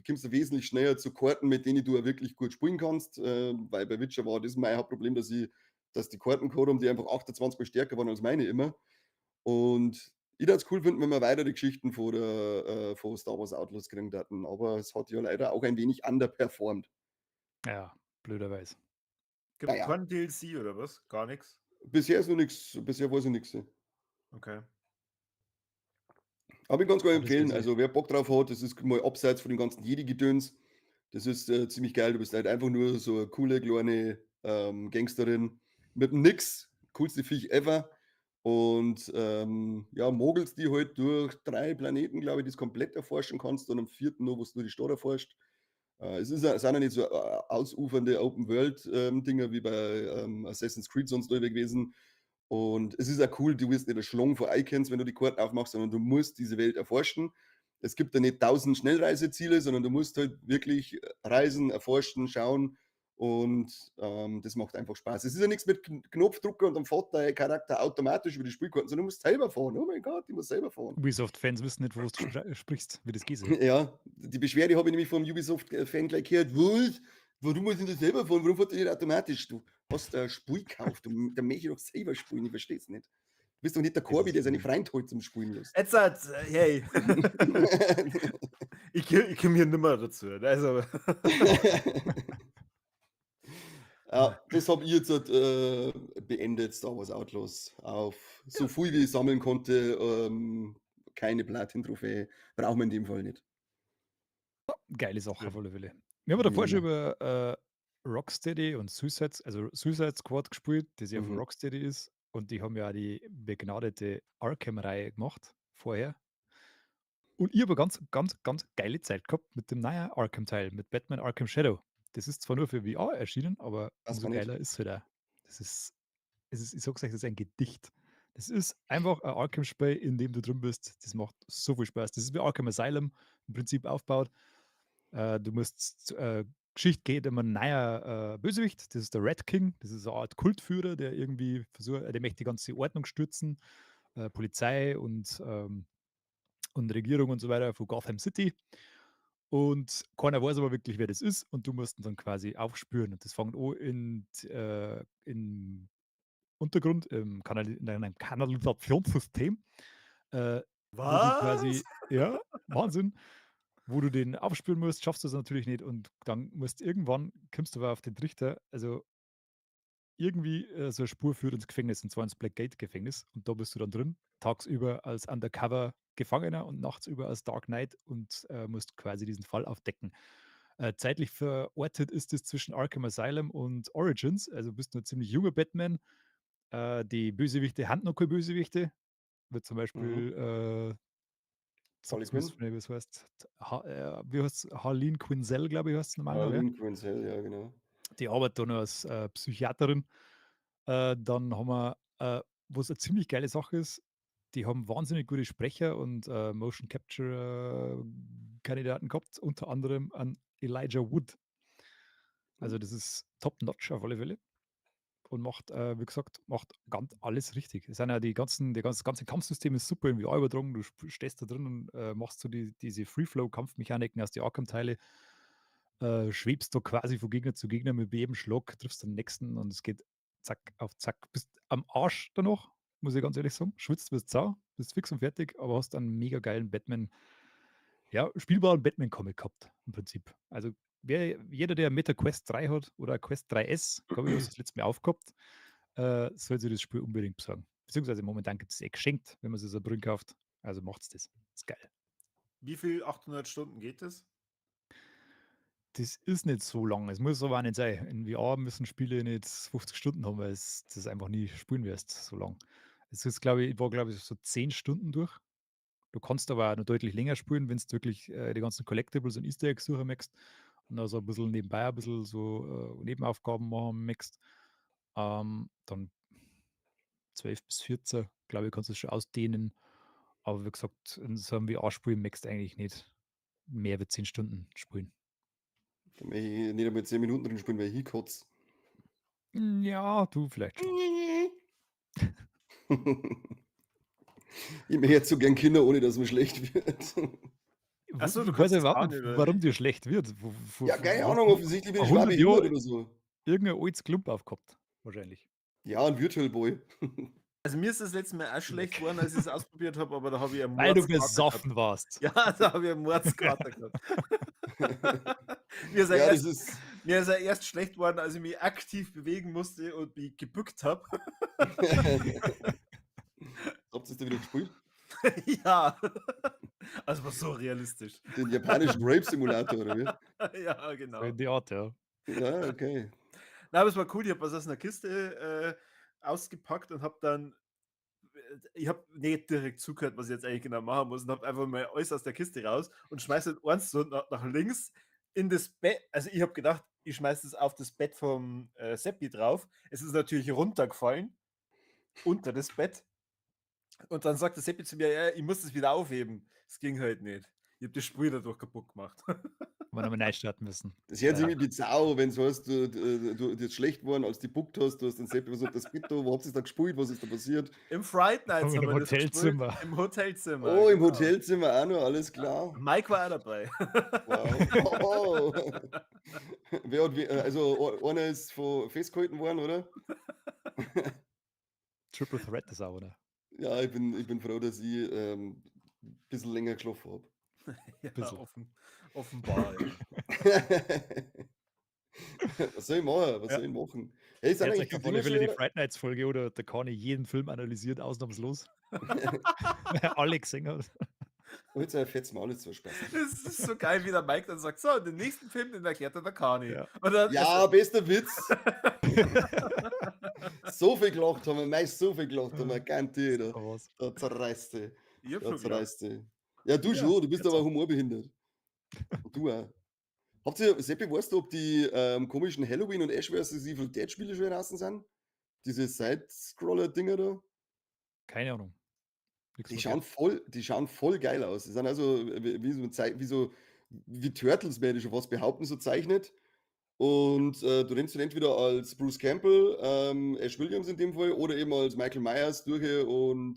kommst da wesentlich schneller zu Karten, mit denen du auch wirklich gut spielen kannst. Weil bei Witcher war das mein Hauptproblem, dass die Karten gehabt haben, die einfach 28 Mal stärker waren als meine immer. Und ich würde es cool finden, wenn wir weiter die Geschichten von Star Wars Outlaws kriegen hätten. Aber es hat ja leider auch ein wenig underperformed. Ja, blöderweise. Gibt Naja, kein DLC oder was? Gar nichts. bisher ist noch nichts, bisher weiß ich nichts. Okay. Aber ich kann's gar Ja, das wäre empfehlen. sie. Also, wer Bock drauf hat, das ist mal abseits von dem ganzen Jedi-Gedöns. Das ist, ziemlich geil. Du bist halt einfach nur so 'ne coole kleine, Gangsterin mit 'm Nix, coolste Viech ever und, ja, mogelst die halt durch 3 Planeten, glaube ich, die's komplett erforschen kannst und am 4. noch, wo's nur die Stadt erforscht. Es sind ja nicht so, ausufernde Open World, Dinger wie bei, Assassin's Creed sonst irgendwie gewesen. Und es ist auch cool, du wirst nicht erschlagen von Icons, wenn du die Karten aufmachst, sondern du musst diese Welt erforschen. Es gibt da nicht 1000 Schnellreiseziele, sondern du musst halt wirklich reisen, erforschen, schauen und, das macht einfach Spaß. Es ist ja nichts mit Knopfdrucker und dann fährt dein Charakter automatisch über die Spielkarten, sondern du musst selber fahren. Oh mein Gott, ich muss selber fahren. Ubisoft-Fans wissen nicht, wovon du sprichst, wie das geht soll. Ja, die Beschwerde habe ich nämlich vom Ubisoft-Fan gleich gehört. „Was? Warum muss ich das selber fahren? Warum fährt der nicht automatisch? Du hast ein Spiel gekauft, dann möchte ich doch selber spielen, ich verstehe es nicht. Du bist doch nicht der Das Corby, ist der seine schlimm. Freund holt zum Spielen lässt." Jetzt halt, hey, ich komme hier nimmer dazu. Also, Ja, das habe ich jetzt beendet, Star Wars Outlaws. Auf so ja, viel wie ich sammeln konnte, keine Platin-Trophäe. Brauchen wir in dem Fall nicht. Geile Sache auf schön. alle Fälle. Wir haben ja Ja, davor schon ja. über, Rocksteady und Suicide Squad gespielt, das ja von Mhm. Rocksteady ist. Und die haben ja auch die begnadete Arkham-Reihe gemacht vorher. Und ich habe 'ne ganz, ganz, ganz geile Zeit gehabt mit dem neuen Arkham-Teil, mit Batman Arkham Shadow. Das ist zwar nur für VR erschienen, aber Weiß umso man nicht. geiler ist es halt auch. Das ist ich sage euch, das ist ein Gedicht. Das ist einfach ein Arkham-Spiel, in dem du drin bist. Das macht so viel Spaß. Das ist wie Arkham Asylum im Prinzip aufgebaut. Du musst Geschichte geht um 'n neuer, Bösewicht, das ist der Red King. Das ist eine Art Kultführer, der irgendwie versucht der möchte die ganze Ordnung stürzen, Polizei und Regierung und so weiter von Gotham City. Und keiner weiß aber wirklich, wer das ist und du musst ihn dann quasi aufspüren. Und das fängt an im Untergrund, in einem Kanalisationssystem, wo du Was? quasi ja, Wahnsinn, wo du den aufspüren musst, schaffst du es natürlich nicht und dann musst irgendwann kommst du aber auf den Trichter, also irgendwie, so 'ne Spur führt ins Gefängnis, und zwar ins Blackgate-Gefängnis und da bist du dann drin, tagsüber als Gefangener und nachts über als Dark Knight und musst quasi diesen Fall aufdecken. Zeitlich verortet ist es zwischen Arkham Asylum und Origins, also bist du ein ziemlich junger Batman. Die Bösewichte haben noch keine Bösewichte. Wird zum Mhm. Beispiel, Harley sag's mir's Quinn? schnell, wie's heißt. Wie heißt's? Harleen Quinzel, glaube ich, heißt normal noch, ja. Harleen Quinzel, ja, genau. Die arbeitet da noch als Psychiaterin. Dann haben wir, was eine ziemlich geile Sache ist, die haben wahnsinnig gute Sprecher und Motion Capture Kandidaten gehabt, unter anderem an Elijah Wood. Also Mhm. das ist top-notch auf alle Fälle und macht, wie gesagt, macht ganz alles richtig. Es sind ja das ganze Kampfsystem ist super in VR übertragen. Du stehst da drin und machst so diese Free-Flow-Kampfmechaniken aus den Arkham-Teile, schwebst du quasi von Gegner zu Gegner mit jedem Schlag, triffst den nächsten und es geht zack auf zack. Bist am Arsch danach, muss ich ganz ehrlich sagen. Schwitzt wie Sau, bist fix und fertig, aber hast einen mega geilen Batman, ja, spielbaren Batman-Comic gehabt im Prinzip. Also jeder, der Meta Quest 3 hat oder Quest 3S, glaube ich, hast du das letzte Mal aufgehabt, soll sich das Spiel unbedingt besorgen. Beziehungsweise momentan gibt es geschenkt, wenn man es so drin kauft. Also macht's das. Ist geil. Wie viel 800 Stunden geht das? Das ist nicht so lang. Es muss aber auch nicht sein. In VR müssen Spiele nicht 50 Stunden haben, weil es das einfach nie spielen wirst, so lang. Es ist, glaube ich, war, glaube ich, so 10 Stunden durch. Du kannst aber auch noch deutlich länger spielen, wenn du wirklich die ganzen Collectibles und Easter Eggs suchen möchtest und da so ein bisschen nebenbei ein bisschen so Nebenaufgaben machen möchtest. Dann 12 bis 14, glaube ich, kannst du es schon ausdehnen. Aber wie gesagt, in so einem VR-Spiel möchtest du eigentlich nicht mehr wie 10 Stunden spielen. Da möchte ich nicht einmal 10 Minuten drin spielen, weil ich hinkotze. Ja, du vielleicht schon. Ich möchte jetzt so gern Kinder, ohne dass mir schlecht wird. Achso, du Ich weiß kannst ja das überhaupt gar nicht, nicht, oder warum wie? dir schlecht wird. Ja, keine Was, Ahnung, offensichtlich bin vor ich schwer 100 behindert Jahren oder so. irgendein altes Klump aufgehabt, wahrscheinlich. Ja, ein Virtual Boy. Also mir ist das letzte Mal auch schlecht Leck. geworden, als ich es ausprobiert habe, aber da habe ich einen Weil du Mordskater gehabt. besoffen warst. Ja, da habe ich einen Mordskater gehabt. Mir ist, ja Ja, das erst, ist. mir ist ja erst schlecht geworden, als ich mich aktiv bewegen musste und mich gebückt habe. Habt ihr das wieder gespielt? Ja. Also war so realistisch. Den japanischen Rape Simulator, oder wie? Ja, So genau. in die Art, ja. Ja, okay. Na, aber es war cool. Ich habe was aus einer Kiste ausgepackt und habe dann ich habe nicht direkt zugehört, was ich jetzt eigentlich genau machen muss und habe einfach mal alles aus der Kiste raus und schmeiße eins so nach links in das Bett. Also ich habe gedacht, ich schmeiße es auf das Bett vom Seppi drauf. Es ist natürlich runtergefallen unter das Bett. Und dann sagt der Seppi zu mir, ja, ich muss das wieder aufheben. Das ging halt nicht. Ich habe das Spiel dadurch kaputt gemacht. Wir nochmal neu starten müssen. Das hört sich Ja. irgendwie bizarr, wenn du heißt, du dir ist schlecht geworden, als du gebuckt hast, du hast den Seppi, was hat das Bett da, wo habt ihr da gespielt, was ist da passiert? Im Fright Nights In haben einem wir das gespielt. Hotelzimmer. Im Hotelzimmer. Oh, im genau. Hotelzimmer auch noch, alles klar. Mike war auch dabei. Wow. Wer hat, also einer ist festgehalten worden, oder? Triple Threat ist auch, oder? Ja, ich bin froh, dass ich ein bisschen länger geschlafen habe. Ja, Bissl. offenbar. Ja. Was soll ich machen? Was Ja. soll ich machen? Hey, sind Jetzt eigentlich auf die alle Dinger Fälle die schon? Fright Nights Folge, oder der Kani jeden Film analysiert, ausnahmslos. Alle gesehen hat. Jetzt fährt's mal alles zu Spaß. Es ist so geil, wie der Mike dann sagt, so, den nächsten Film, den erklärt der Kani. Ja. Und dann Ja, bester Witz. So viel gelacht haben wir, meist so viel gelacht haben wir, garantiert. So was. Da zerreißt die. ich hab Da schon gedacht. zerreißt die. Ja, du Ja, schon, du bist jetzt aber auch. humorbehindert. Und du auch. Habt ihr, Seppi, weißt du, ob die komischen Halloween und Ash vs. Evil Dead Spiele schon draußen sind? Diese Side-Scroller-Dinger da? Keine Ahnung. Nichts Die von schauen voll geil aus. Die sind also wie Turtles, werde ich schon fast behaupten, so zeichnet. Und du rennst dann entweder als Bruce Campbell, Ash Williams in dem Fall, oder eben als Michael Myers durch und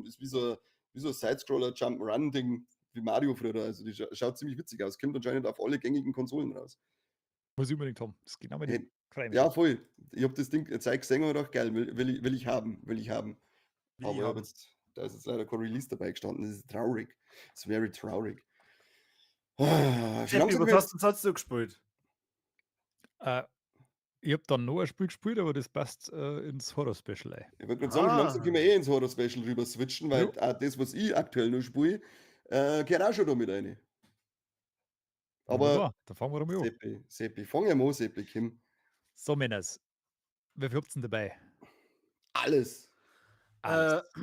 ist wie so ein Side-Scroller Jump-Run-Ding, wie Mario früher. Also die schaut ziemlich witzig aus. Kommt anscheinend auf alle gängigen Konsolen raus. Muss ich unbedingt haben. Das ist genau mein Ding. Hey, Freu mich ja, drauf. voll. Ich habe das Ding gezeigt gesehen und gedacht, geil, will ich haben. Will ich Aber haben. da ist jetzt leider kein Release dabei gestanden. Das ist traurig. Das ist very traurig. Wie Seppi, langsam was hast du sonst so gespielt? Äh, Ich habe dann noch ein Spiel gespielt, aber das passt, ins Horror-Special ein. Ich wollte gerade sagen, langsam können wir Ah. ins Horror-Special rüber switchen, weil Jo, auch das, was ich aktuell noch spiele, gehört auch schon da mit rein. Aber wunderbar, dann fangen wir mal an. Seppi, fang ja mal an, Seppi, Kim. So, Männers, wie viel habt's denn dabei? Alles. Äh, Alles.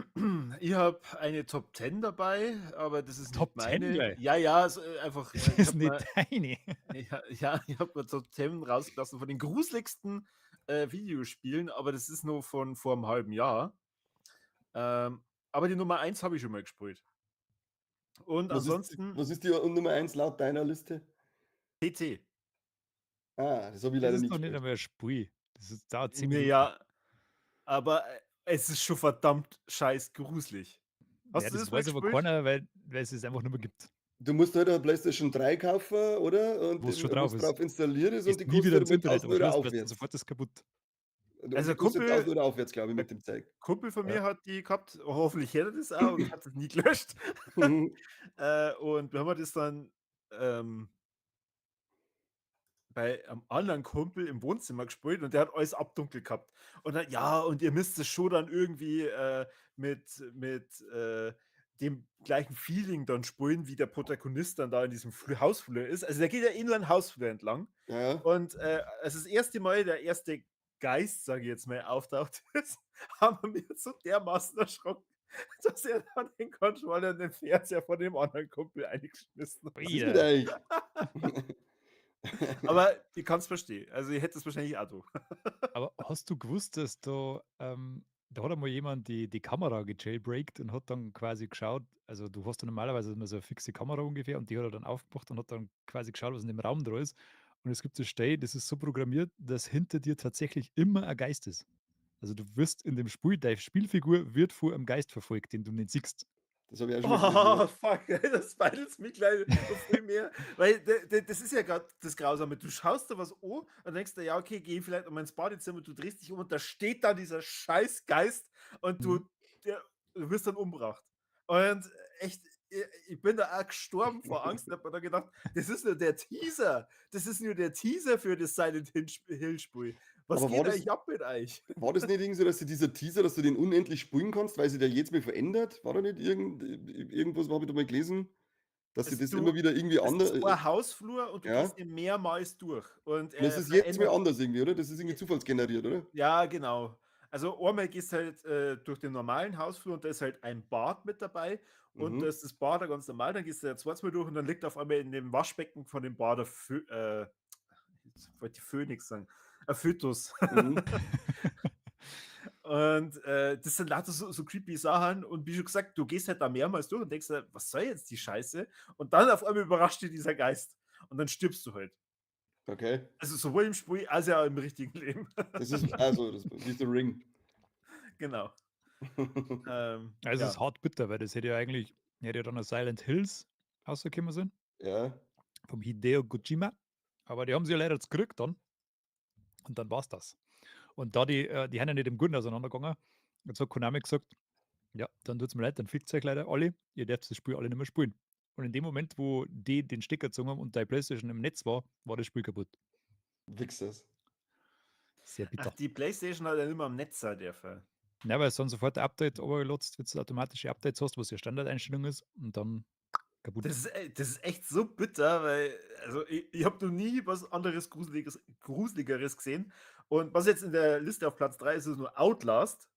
ich habe eine Top 10 dabei, aber das ist nicht Top 10 meine. gleich. Ja, ja, so, einfach, Das ich ist habe nicht mal, deine. ja, ja, ich habe mal Top 10 rausgelassen von den gruseligsten Videospielen, aber das ist nur von vor einem halben Jahr. Aber die Nummer 1 habe ich schon mal gespielt. Und ansonsten Was ist die Nummer 1 laut deiner Liste? PT. Ah, das habe ich Das leider ist nie noch nicht gespielt. einmal ein Spiel. Das dauert 10 Minuten. Ja, aber es ist schon verdammt scheiß gruselig. Ja, Hast du das das mal weiß aber gespielt? keiner, weil es einfach nicht mehr gibt, Du musst halt eine PlayStation 3 kaufen, oder? Und wo es schon wo drauf es ist. drauf installiert ist und Gehst die nie kostet wieder halt ins einmal Internet, 1000 aber Euro Schlusspreis dann aufwärts. sofort ist kaputt. Und Also, die kostet 1000 Euro aufwärts, glaube ich, ein mit dem Zeug. Kumpel von Ja. mir hat die gehabt. Hoffentlich hätte er das auch und hat es nie gelöscht. Und wir haben das dann ähm, bei einem anderen Kumpel im Wohnzimmer gespielt und der hat alles abdunkelt gehabt. Und dann, ja, und ihr müsst es schon dann irgendwie mit dem gleichen Feeling dann spielen, wie der Protagonist dann da in diesem Hausflur ist. Also der geht ja eh nur einen Hausflur entlang. Ja, ja. Und als das erste Mal der erste Geist, sage ich jetzt mal, auftaucht ist, haben wir mir so dermaßen erschrocken, dass er dann den Controller in den Fernseher von dem anderen Kumpel eingeschmissen hat. Was ist mit Wieder. euch? Aber ich kann es verstehen. Also, ihr hättet es wahrscheinlich auch do. Aber hast du gewusst, dass da hat einmal jemand die Kamera gejailbreakt und hat dann quasi geschaut, also du hast ja normalerweise immer so eine fixe Kamera ungefähr und die hat er dann aufgemacht und hat dann quasi geschaut, was in dem Raum da ist. Und es gibt so Stellen, das ist so programmiert, dass hinter dir tatsächlich immer ein Geist ist. Also du wirst in dem Spiel, deine Spielfigur wird von einem Geist verfolgt, den du nicht siehst. Das habe ich auch schon mal gelesen, ja. Oh, fuck, ey, das speidelt's mich gleich noch viel mehr. Weil das ist ja gerade das Grausame. Du schaust da was an und denkst dir, ja, okay, geh vielleicht um ins Badezimmer, du drehst dich um und da steht dann dieser scheiß Geist und Mhm. du wirst dann umgebracht. Und echt, ich bin da auch gestorben vor Angst und hab mir dann gedacht, das ist nur der Teaser. Das ist nur der Teaser für das Silent Hill Spiel. Was Aber geht eigentlich ab mit euch? war das nicht irgendwie so, dass dieser Teaser, dass du den unendlich spielen kannst, weil sich der jetzt mal verändert? War da nicht irgendwas, habe ich da mal gelesen, dass sie Also das immer wieder irgendwie das anders ist ein Hausflur und du ja? gehst den mehrmals durch und Und es er ist jetzt mal verändert. anders irgendwie, oder? Das ist irgendwie zufallsgeneriert, oder? Ja, genau. Also einmal gehst halt durch den normalen Hausflur und da ist halt ein Bad mit dabei und da Mhm. ist das Bad da ganz normal, dann gehst du ja zweites Mal durch und dann liegt auf einmal in dem Waschbecken von dem Bad jetzt wollte ich Phönix sagen, ein Fötus. Mhm. Und das sind lauter so creepy Sachen und wie schon gesagt, du gehst halt da mehrmals durch und denkst dir: „Was soll jetzt die Scheiße?“ Und dann auf einmal überrascht dich dieser Geist und dann stirbst du halt. Okay. Also sowohl im Spiel als auch im richtigen Leben. Das ist also, das wie The Ring. Genau. Also es ist Ja. hart bitter, weil das hätte ja dann ein Silent Hills rausgekommen sind, Ja. vom Hideo Kojima. Aber die haben sie ja leider jetzt gekriegt dann und dann war's das. Und da die haben ja nicht im Guten auseinandergegangen. Jetzt hat Konami gesagt: „Ja, dann tut's mir leid, dann fickt's euch leider alle. Ihr dürft das Spiel alle nicht mehr spielen.“ Und in dem Moment, wo die den Stecker gezogen haben und deine Playstation im Netz war, war das Spiel kaputt. Wichsers. Sehr Ach, bitter. die PlayStation hat ja immer am Netz sein dürfen. Ja, weil es dann sofort ein Update runtergelassen, wenn du automatische Updates hast, was ja Standardeinstellung ist und dann kaputt. Das ist echt so bitter, weil also ich habe noch nie was anderes Gruseligeres gesehen. Und was jetzt in der Liste auf Platz 3 ist, ist nur Outlast.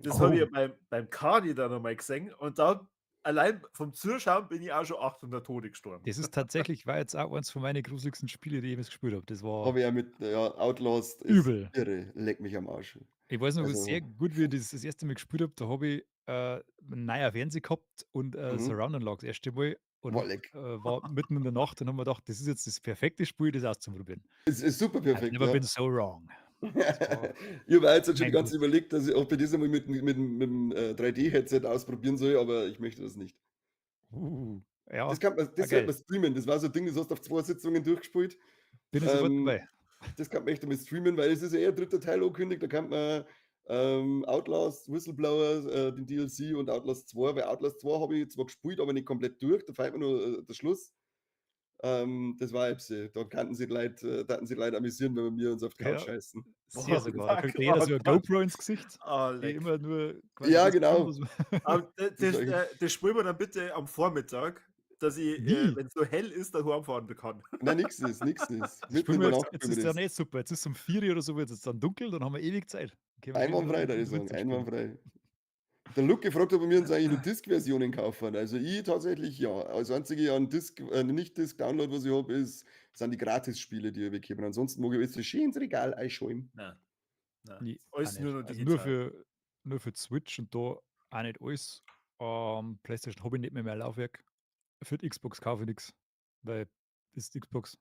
Das habe ich ja Oh, beim Cardi dann noch mal gesehen und da allein vom Zuschauen bin ich auch schon 800 Tode gestorben. das ist tatsächlich war jetzt auch eins von meinen gruseligsten Spiele, die ich jemals gespielt habe. Das war Habe ich ja mit ja, Outlast ist übel. irre, leck mich am Arsch. Ich weiß noch sehr Also, gut, wie ich das erste Mal gespielt habe, da habe ich, 'n neuer Fernseher gehabt und, mhm. Surround-Anlage das erste Mal Boah, und, leck. war mitten in der Nacht und habe mir gedacht: „Das ist jetzt das perfekte Spiel, das auszuprobieren.“ Ist super I've perfekt, never ja. been so wrong. Das war Ich habe auch jetzt schon die mein ganze Glück. Zeit überlegt, dass ich ob ich das einmal mit 'm 3D-Headset ausprobieren soll, aber ich möchte das nicht. Ja, Das sollte geil. man streamen. Das war so 'n Ding, das hast du auf 2 Sitzungen durchgespielt. Bin ich sofort Ähm, dabei. Das kann man echt einmal streamen, weil es ist ja eh 'n 3. Teil angekündigt. Da kann man, Outlast, Whistleblower, den DLC und Outlast 2 weil Outlast 2 habe ich zwar gespielt, aber nicht komplett durch. Da fehlt mir nur, der Schluss. Das war Erbse. Da kannten sie Leute amüsieren, wenn wir uns auf die Couch Ja, scheißen. sehr Boah, sogar. Da fuck, kriegt jeder oh so 'ne Gott. GoPro ins Gesicht, Ah, die leck. immer nur quasi Ja, das tun, genau. was Aber Das war echt das spielen wir dann bitte am Vormittag, dass ich, Wie? wenn es so hell ist, daheim fahren kann. nein, nix ist. Das Mitten spielen in wir der jetzt Nacht jetzt spielen ist wir ja das. nicht super. Jetzt ist es um 4 oder so, wird's jetzt dann dunkel, dann haben wir ewig Zeit. Dann können wir schön Einwandfrei, würde ich in sagen, Winter spielen. einwandfrei. Der Luke gefragt, ob wir uns eigentlich nur Disk-Versionen kaufen. Also ich tatsächlich ja. Das einzige an Disk Nicht-Disk-Download, was ich habe, sind die Gratis-Spiele, die ich weggebe. Ansonsten mag ich alles so schön ins Regal einschauen. Nein, nein. Ne, auch Alles nur nicht. noch Also digital. nur für die Switch und da auch nicht alles. PlayStation habe ich nicht mehr Laufwerk. Für die Xbox kaufe ich nix, weil das ist Xbox.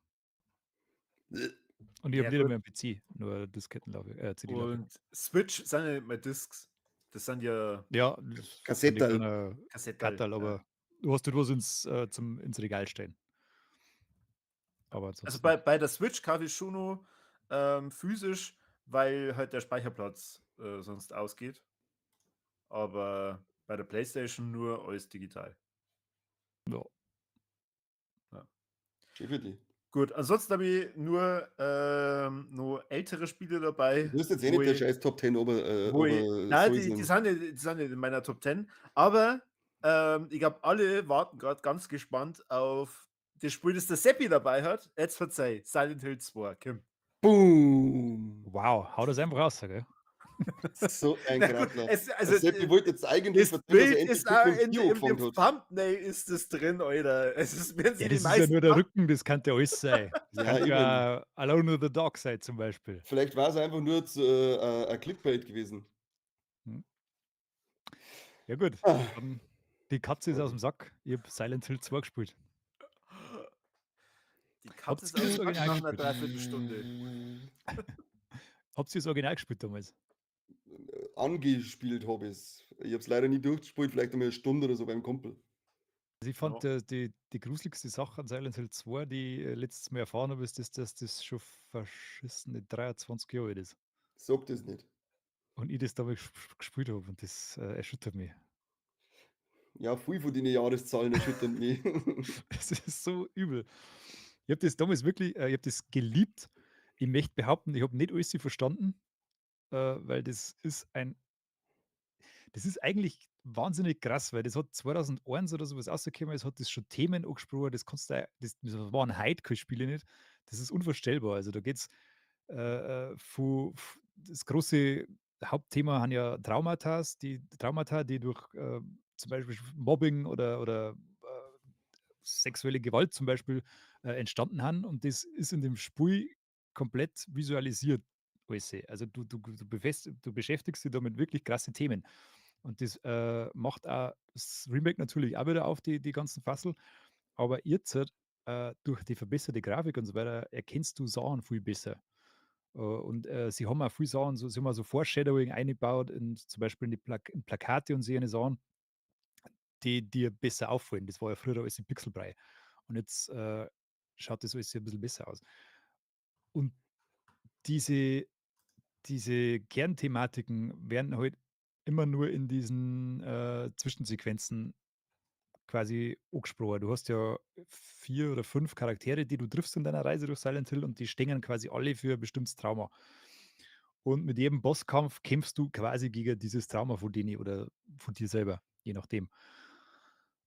Und ich habe Ja, nicht gut. einmal 'n PC, nur Diskettenlaufwerk CD-Laufwerk. Und Switch sind ja nicht mehr Discs. Das sind ja Ja, das sind die Kassetterl. kleinen Kassetterl. Katterl, Ja. aber du hast dort was ins Regal stellen. Aber Also ansonsten bei der Switch kaufe ich schon noch physisch, weil halt der Speicherplatz sonst ausgeht. Aber bei der PlayStation nur alles digital. ja. Ja. Schön für die. Gut, ansonsten habe ich nur noch ältere Spiele dabei, Du bist jetzt eh wo nicht der ich, scheiß Top 10 wo ich, nein, die Säuseln. sind nicht, die sind nicht in meiner Top 10, aber ich glaube, alle warten gerade ganz gespannt auf das Spiel, das der Seppi dabei hat. Jetzt verzeih, Silent Hill 2, Kim. Boom! Wow, hau das einfach raus, gell? So ein Na gut, Grattler. also Der Seppi wollte jetzt eigentlich das erzählen, dass er Bild endlich ist auch Pikmin 4 in dem angefangen hat. Thumbnail ist das drin, Alter. Es ist, werden Ja, sie die das ist ja meisten nur der Rücken, das kann ja alles sein. Das Ja, kann eben. ja Alone in the Dark sein zum Beispiel. Vielleicht war es einfach nur ein Clickbait gewesen. Hm. Ja gut, Ah, dann die Katze ist Freunde. aus'm Sack. Ich habe Silent Hill 2 gespielt. Die Katze Habt ist ihr aus das dem Sack Original nach einer gespielt? Dreiviertelstunde. Habt ihr das Original gespielt damals? Angespielt habe ich's. Ich habe es leider nie durchgespielt, vielleicht einmal 'ne Stunde oder so beim Kumpel. Also, ich Ja. fand, die gruseligste Sache an Silent Hill 2, die ich letztes Mal erfahren habe, ist, dass das schon verschissene 23 Jahre alt ist. Sag das nicht. Und ich das damals gespielt habe und das, erschüttert mich. Ja, viel von den Jahreszahlen erschüttern mich. Es ist so übel. Ich habe das damals wirklich ich habe das geliebt. Ich möchte behaupten, ich habe nicht alles verstanden, weil das ist eigentlich wahnsinnig krass, weil das hat 2001 oder so was rausgekommen ist, hat das schon Themen angesprochen, das kannst du das waren heute keine Spiele nicht. Das ist unvorstellbar. Also, da geht's, das große Hauptthema haben ja Traumata, die durch, zum Beispiel Mobbing oder, sexuelle Gewalt zum Beispiel, entstanden haben und das ist in dem Spiel komplett visualisiert alles. Also, du beschäftigst dich da mit wirklich krasse Themen. Und das, macht auch das Remake natürlich auch wieder auf die ganzen Fassel. Aber jetzt, durch die verbesserte Grafik und so weiter, erkennst du Sachen viel besser. Und, sie haben auch viel Sachen sie haben auch so Foreshadowing eingebaut in zum Beispiel in Plakate und so eine Sachen, die dir besser auffallen. Das war ja früher alles in Pixelbrei. Und jetzt, schaut das alles ja 'n bisschen besser aus. Und diese diese Kernthematiken werden halt immer nur in diesen, Zwischensequenzen quasi angesprochen. Du hast ja 4 oder 5 Charaktere, die du triffst in deiner Reise durch Silent Hill und die stehen quasi alle für ein bestimmtes Trauma. Und mit jedem Bosskampf kämpfst du quasi gegen dieses Trauma von denen oder von dir selber, je nachdem.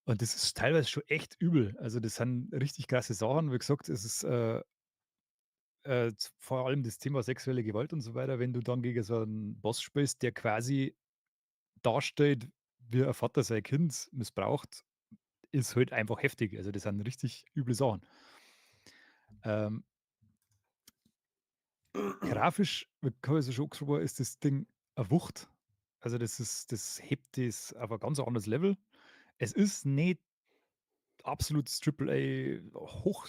Und das ist teilweise schon echt übel. Also, das sind richtig krasse Sachen. Wie gesagt, es ist, vor allem das Thema sexuelle Gewalt und so weiter, wenn du dann gegen so einen Boss spielst, der quasi darstellt, wie ein Vater sein Kind missbraucht, ist halt einfach heftig. Also, das sind richtig üble Sachen. Ähm, grafisch, wie Carl schon angesprochen hat, ist das Ding eine Wucht. Also, das hebt das auf ein ganz anderes Level. Es ist nicht absolutes Triple-A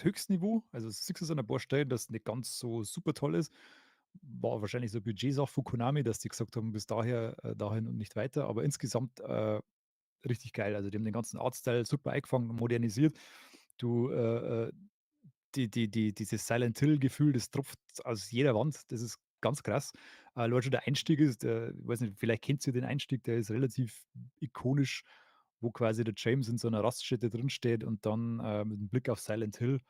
Höchstniveau. Also, das siehst du an ein paar Stellen, dass nicht ganz so super toll ist. War wahrscheinlich so 'ne Budgetsache von Konami, dass die gesagt haben, bis daher dahin und nicht weiter. Aber insgesamt, richtig geil. Also, die haben den ganzen Artstyle super eingefangen und modernisiert. Du, dieses Silent Hill-Gefühl, das tropft aus jeder Wand. Das ist ganz krass. Allein schon der Einstieg ist ich weiß nicht, vielleicht kennt ihr den Einstieg, der ist relativ ikonisch, wo quasi der James in so einer Raststätte drinsteht und dann, mit dem Blick auf Silent Hill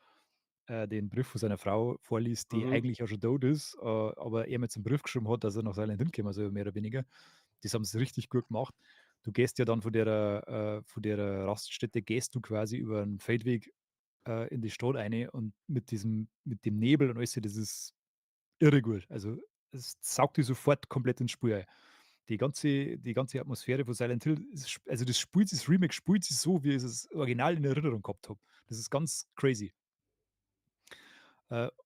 den Brief von seiner Frau vorliest, die Mhm. eigentlich auch schon tot ist, aber er mit zum Brief geschrieben hat, dass er nach Silent Hill kommen soll, mehr oder weniger. Das haben sie richtig gut gemacht. Du gehst ja dann von der Raststätte gehst du quasi über 'n Feldweg, in die Stadt rein und mit dem Nebel und alles, das ist irre gut. Also, es saugt dich sofort komplett ins Spiel ein. Die ganze Atmosphäre von Silent Hill ist also, das Remake spielt sich so, wie ich es das Original in Erinnerung gehabt habe. Das ist ganz crazy.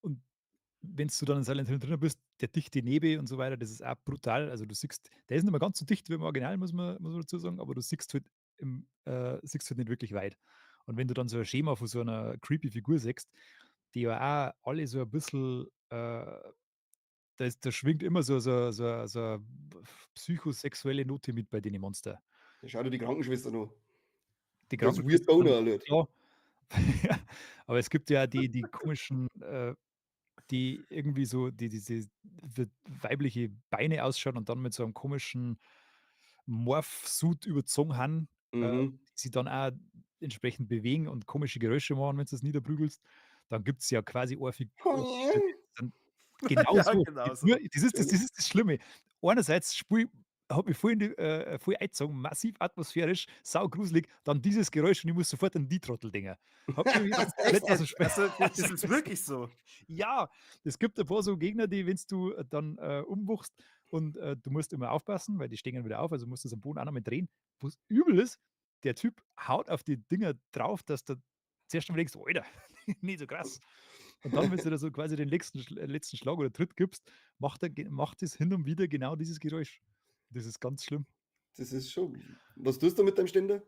Und wenn du dann in Silent Hill drinnen bist, der dichte Nebel und so weiter, das ist auch brutal. Also, du siehst der ist nicht mehr ganz so dicht wie im Original, muss man dazu sagen, aber du siehst halt nicht wirklich weit. Und wenn du dann so ein Schema von so einer creepy Figur siehst, die ja auch alle so ein bisschen, da schwingt immer so 'ne psychosexuelle Note mit bei den Monster. Ja, schau dir die Krankenschwester an. Die Das ist Weird Krankenschwester Boner dann Alert. klar. Ja, aber es gibt ja die komischen, die irgendwie so diese weibliche Beine ausschauen und dann mit so einem komischen Morph-Suit überzogen haben, Mhm. die sich dann auch entsprechend bewegen und komische Geräusche machen, wenn du das niederprügelst. Dann gibt's ja quasi eine Figur, die dann Ja, genauso genau nur so. das Schlimme. Einerseits hat mich voll voll eingezogen, massiv atmosphärisch, saugruselig, dann dieses Geräusch und ich muss sofort an die Trottel denken. Hat mich wieder Echt komplett aus'm jetzt? Spe Also, das ist wirklich so? Ja, es gibt ein paar so Gegner, die wenn's du dann, umwuchst und, du musst immer aufpassen, weil die stehen dann wieder auf, also musst du's am Boden auch noch mal drehen. Was übel ist, der Typ haut auf die Dinger drauf, dass du zuerst einmal denkst: „Alter, nicht so krass.“ Und dann, wenn's du da so quasi den letzten Schlag oder Tritt gibst, macht es hin und wieder genau dieses Geräusch. Das ist ganz schlimm. Das ist schon was tust du mit deinem Ständer?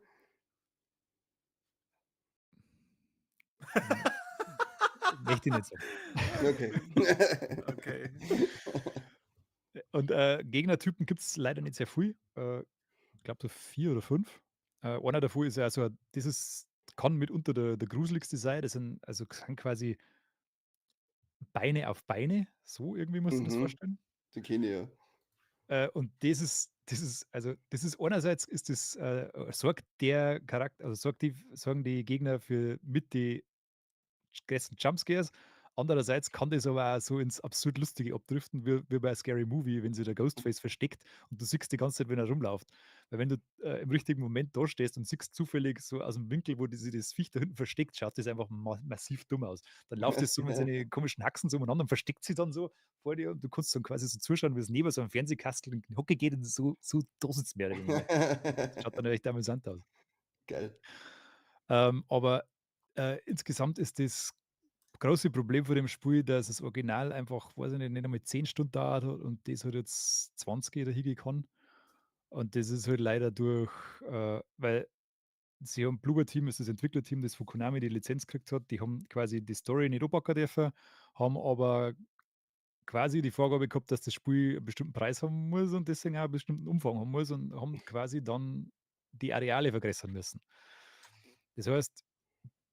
Hm, möchte ich nicht sagen. Okay. Okay. Und, Gegnertypen gibt's leider nicht sehr viel. Ich glaube so 4 oder 5. Einer davon ist ja so dieses kann mitunter der gruseligste sein. Das sind quasi Beine auf Beine, so irgendwie musst du das Mhm. vorstellen. Den kenne ich ja. Und das ist einerseits ist das, sorgt der Charakter also sorgen die Gegner für mit die größten Jumpscares. Andererseits kann das aber auch so ins absurd Lustige abdriften, wie bei Scary Movie, wenn sich der Ghostface versteckt und du siehst die ganze Zeit, wenn er rumläuft. Weil wenn du, im richtigen Moment dastehst und siehst zufällig so aus dem Winkel, wo das Viech da hinten versteckt, schaut das einfach massiv dumm aus. Dann läuft es so mit seinen komischen Haxen so umeinander und versteckt sich dann so vor dir und du kannst dann quasi so zuschauen, wie es neben so einem Fernsehkastel in die Hocke geht und so da sitzt mehr oder weniger. Das schaut dann echt amüsant aus. Geil. Aber, insgesamt ist das große Problem von dem Spiel, dass das Original einfach, weiß ich nicht einmal 10 Stunden dauert hat und das hat jetzt 20 dahin kann. Und das ist halt leider weil sie haben Bloober Team ist das Entwicklerteam, das von Konami die Lizenz gekriegt hat. Die haben quasi die Story nicht anpacken dürfen, haben aber quasi die Vorgabe gehabt, dass das Spiel einen bestimmten Preis haben muss und deswegen auch einen bestimmten Umfang haben muss und haben quasi dann die Areale vergrößern müssen. Das heißt,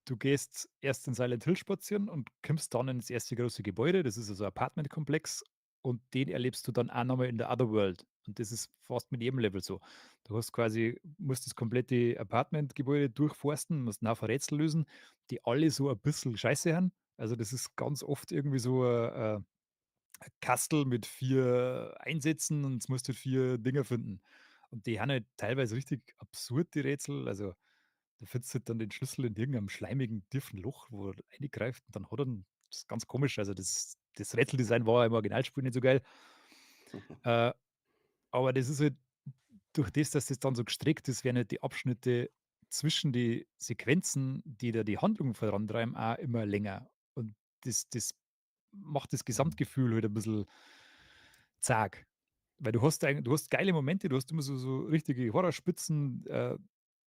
du gehst erst in Silent Hill spazieren und kommst dann ins erste große Gebäude. Das ist also ein Apartmentkomplex und den erlebst du dann auch noch mal in der Otherworld. Und das ist fast mit jedem Level so. Du musst das komplette Apartmentgebäude durchforsten, musst 'n Haufen Rätsel lösen, die alle so ein bisschen scheiße haben. Also, das ist ganz oft irgendwie so ein Kastel mit 4 Einsätzen und jetzt musst du 4 Dinger finden. Und die haben halt teilweise richtig absurd, die Rätsel. Also, da findest du halt dann den Schlüssel in irgendeinem schleimigen, tiefen Loch, wo er reingreift und dann hat er 'n das ist ganz komisch. Also, das Rätseldesign war im Originalspiel nicht so geil. Äh, aber das ist halt durch das, dass das dann so gestrickt ist, werden halt die Abschnitte zwischen die Sequenzen, die da die Handlung vorantreiben, auch immer länger. Und das macht das Gesamtgefühl halt ein bisschen zag. Weil du hast geile Momente, du hast immer so richtige Horrorspitzen.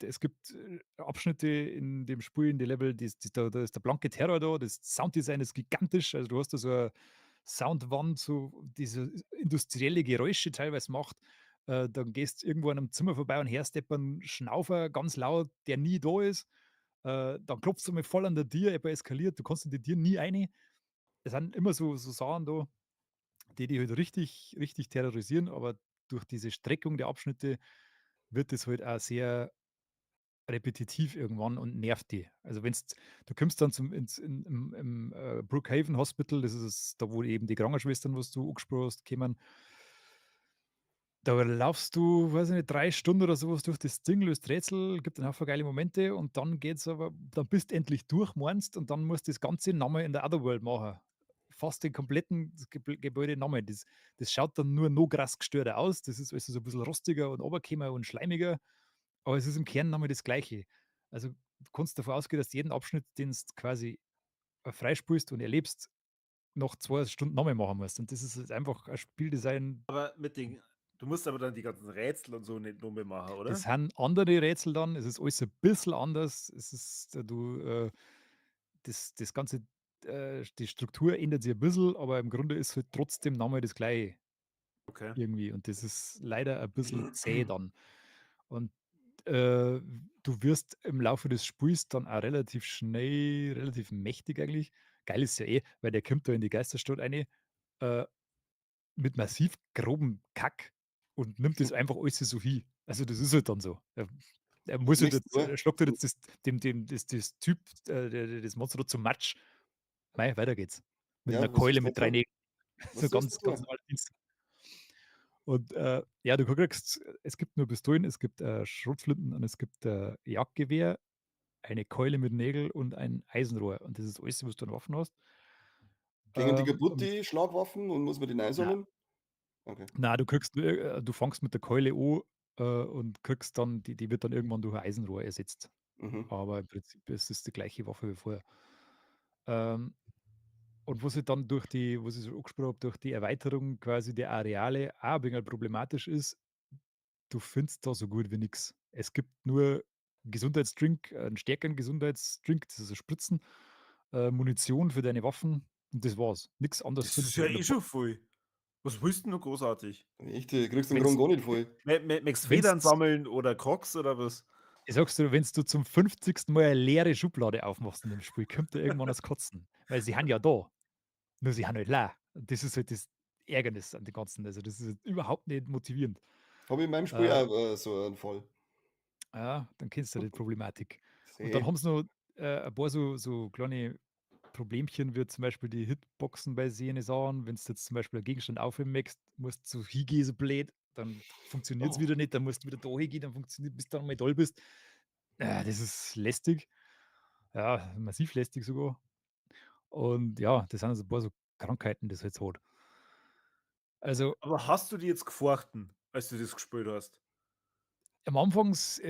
Es gibt, Abschnitte in dem Spiel, in den Level, da ist der blanke Terror da, das Sounddesign ist gigantisch. Also, du hast da so 'ne Soundwand, so diese industrielle Geräusche teilweise macht. Dann gehst irgendwo an einem Zimmer vorbei und hörst jemanden Schnaufer ganz laut, der nie da ist. Dann klopft's einmal voll an der Tür, jemand eskaliert, du kannst in die Tür nie rein. Es sind immer so Sachen da, die halt richtig terrorisieren, aber durch diese Streckung der Abschnitte wird es halt auch sehr repetitiv irgendwann und nervt die. Also du kommst dann im Brookhaven Hospital, das ist da, wo eben die Krankenschwestern, was du angesprochen hast, kommen. Da laufst du, weiß ich nicht, 3 Stunden oder sowas durch das Ding, löst Rätsel, gibt einen Haufen geile Momente und dann bist endlich durch, meinst, und dann musst du das Ganze nochmal in der Otherworld machen. Fast den kompletten Gebäude nochmal. Das schaut dann nur noch krass gestörter aus. Das ist also so ein bisschen rostiger und runtergekommen und schleimiger, aber es ist im Kern nochmal das Gleiche. Also, du kannst davon ausgehen, dass jeden Abschnitt, den du quasi, freispielst und erlebst, noch 2 Stunden nochmal machen musst. Und das ist jetzt einfach ein Spieldesign. Aber du musst aber dann die ganzen Rätsel und so nicht nur mehr machen, Das oder? sind andere Rätsel dann. Es ist alles ein bisschen anders. Das Ganze, die Struktur ändert sich ein bisschen, aber im Grunde ist halt trotzdem noch mal das Gleiche Okay. irgendwie. Und das ist leider ein bisschen zäh dann. Und, äh, du wirst im Laufe des Spiels dann auch relativ schnell relativ mächtig eigentlich. Geil ist ja eh, weil der kommt da in die Geisterstadt rein, äh, mit massiv grobem Kack und nimmt das einfach alles so hin. Also, das ist halt dann so. Er muss halt Nächste jetzt Mal. schlägt halt jetzt das Typ, das Monster zum Matsch. Mei, weiter geht's. Mit Ja, 'ner was Keule soll's mit denn 3 tun? Nägeln. Was So soll's denn ganz tun? normal Dienst. Und, ja, du kriegst es gibt nur Pistolen, es gibt, Schrotflinten und es gibt, Jagdgewehr, eine Keule mit Nägel und ein Eisenrohr. Und das ist alles, was du an Waffen hast. Gingen die kaputt, Und die Schlagwaffen, und muss man die neu na sammeln? Okay. na, du fängst mit der Keule an, und kriegst dann die wird dann irgendwann durch ein Eisenrohr ersetzt. Mhm. Aber im Prinzip ist es die gleiche Waffe wie vorher. Ähm, und was ich dann was ich so angesprochen habe, durch die Erweiterung quasi der Areale auch ein wenig problematisch ist, du findest da so gut wie nix. Es gibt nur Gesundheitsdrink, 'n stärkeren Gesundheitsdrink, das ist so Spritzen, Munition für deine Waffen und das war's. Nix anderes Das ist findest du ja in der eh schon viel. Was willst 'n du großartig? Echt, kriegst den Kragen Möchtest gar nicht voll. möchtest Federn wenn's sammeln oder Crocs oder was? Ich sag's dir, wenn's du zum 50. Mal 'ne leere Schublade aufmachst in dem Spiel, kommt da irgendwann das Kotzen, weil sie haben ja da, nur sie haben halt leer. Und das ist halt das Ärgernis an dem Ganzen. Also, das ist halt überhaupt nicht motivierend. Habe ich in meinem Spiel Äh auch, so einen Fall. Ja, dann kennst du die Problematik. Und dann Sehe. haben sie noch, ein paar so kleine Problemchen, wie zum Beispiel die Hitboxen bei sehende Sachen. Wenn du jetzt zum Beispiel einen Gegenstand aufheben möchtest, musst du so hingehen, so blöd, dann funktioniert's Oh. wieder nicht, dann musst du wieder da hingehen, dann funktioniert, bis du dann mal toll bist. Das ist lästig. Ja, massiv lästig sogar. Und ja, das sind also ein paar so Krankheiten, das jetzt hat. Also, Aber hast du die jetzt gefochten, als du das gespielt hast? am Anfangs,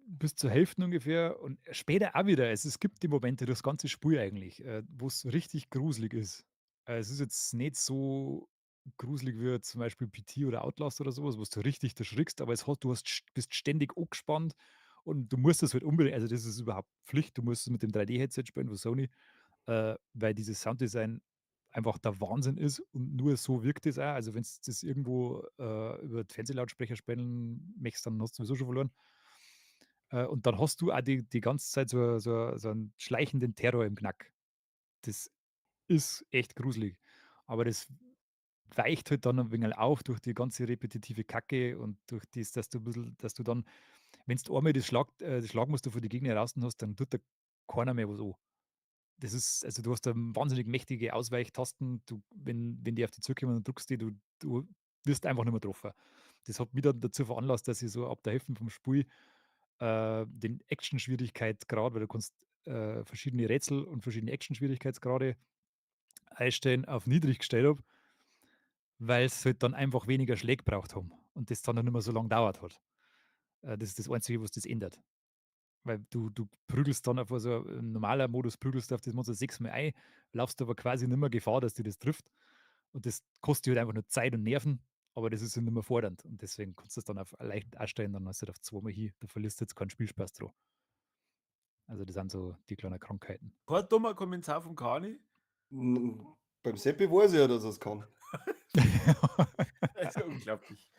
bis zur Hälfte ungefähr und später auch wieder. Es gibt die Momente das ganze Spiel eigentlich, wo es richtig gruselig ist. Es ist jetzt nicht so gruselig wie zum Beispiel PT oder Outlast oder sowas, was, du richtig erschrickst, aber du bist ständig angespannt und du musst es halt unbedingt, also das ist überhaupt Pflicht, du musst es mit dem 3D-Headset spielen von Sony, weil dieses Sounddesign einfach der Wahnsinn ist und nur so wirkt es auch. Also, wenn du das irgendwo, über die Fernsehlautsprecher spielen möchtest, dann hast du sowieso schon verloren. Und dann hast du auch die ganze Zeit so 'n schleichenden Terror im Knack. Das ist echt gruselig. Aber das weicht halt dann ein wenig auf durch die ganze repetitive Kacke und durch das, dass du dann, wenn du einmal das Schlagmuster von den Gegner draußen hast, dann tut da keiner mehr was an. Das ist, also, du hast da wahnsinnig mächtige Ausweichtasten. Wenn die auf dich zukommen, dann drückst du wirst einfach nicht mehr getroffen. Das hat mich dann dazu veranlasst, dass ich so ab der Hälfte vom Spiel, den Action-Schwierigkeitsgrad, weil du kannst, verschiedene Rätsel und verschiedene Action-Schwierigkeitsgrade einstellen, auf niedrig gestellt habe, weil es halt dann einfach weniger Schläge gebraucht haben und das dann auch nicht mehr so lang dauert hat. Das ist das Einzige, was das ändert. Weil du prügelst dann auf, also, im normaler Modus prügelst du auf das Monster 6-mal ein, laufst aber quasi nicht mehr Gefahr, dass dir das trifft. Und das kostet dich halt einfach nur Zeit und Nerven, aber das ist ja nicht mehr fordernd. Und deswegen kannst du das dann auf leicht einstellen, dann hast du halt auf zweimal hin. Da verlierst du jetzt keinen Spielspaß dran. Also, das sind so die kleinen Krankheiten. Kein dummer Kommentar von Kani? Hm, beim Seppi weiß ich ja, dass er's kann. Das ist ja unglaublich.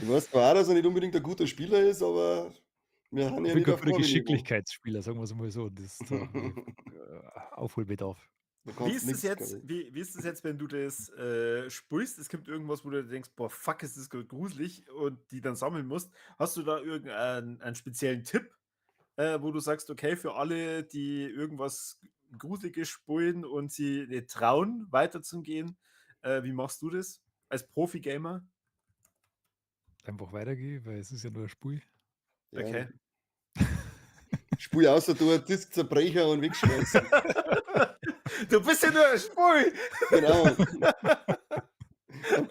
Ich weiß zwar auch, dass er nicht unbedingt ein guter Spieler ist, aber wir haben Ich ja bin nicht kein auf guter Profi-Niveau. Geschicklichkeitsspieler, sagen wir es mal so. Da habe ich, Aufholbedarf. Da Wie kannst ist es nix, jetzt, gell. wie ist es jetzt, wenn du das spielst? Es gibt irgendwas, wo du denkst, boah, fuck, ist das gruselig und die dann sammeln musst. Hast du da irgendeinen einen speziellen Tipp, wo du sagst, okay, für alle, die irgendwas Gruseliges spielen und sie nicht trauen, weiterzugehen, wie machst du das als Profi-Gamer? Einfach weitergehen, weil es ist ja nur ein Spiel. Ja. Okay. Spiel außer du ein Diskzerbrecher und wegschmeißen. Du bist ja nur ein Spiel! Genau.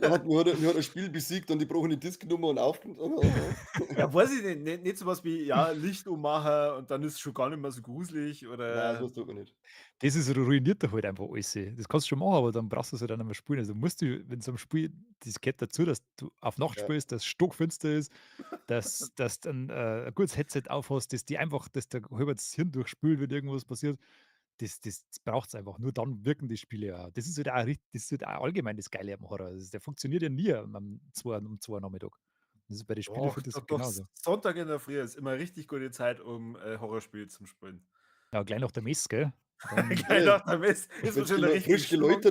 Mir hat ein Spiel besiegt und die brauchen die Disknummer und auf. Ja, weiß ich nicht, nicht so was wie, ja, Licht ummachen und dann ist es schon gar nicht mehr so gruselig Nein, oder sowas tut man nicht. Das ist ruiniert doch halt einfach alles. Das kannst du schon machen, aber dann brauchst du es halt auch nicht mehr spielen. Also musst du, wenn so 'n Spiel das gehört dazu, dass du auf Nacht Ja. spielst, dass es stockfinster ist, dass dann, 'n gutes Headset aufhast, das dir einfach dass der halber das Hirn durchspült, wenn irgendwas passiert. Das braucht's einfach. Nur dann wirken die Spiele auch. Das ist halt auch allgemein das Geile am Horror. Der funktioniert ja nie um 2 Nachmittag. Das ist bei den Spielen doch, finde ich doch, das doch, genauso. Sonntag in der Früh ist immer richtig gute Zeit, um Horrorspiele zu spielen. Ja, gleich nach der Messe, gell? Dann Geil, Ja, nach der Messe ist man wenn schon in der du richtigen Stimmung.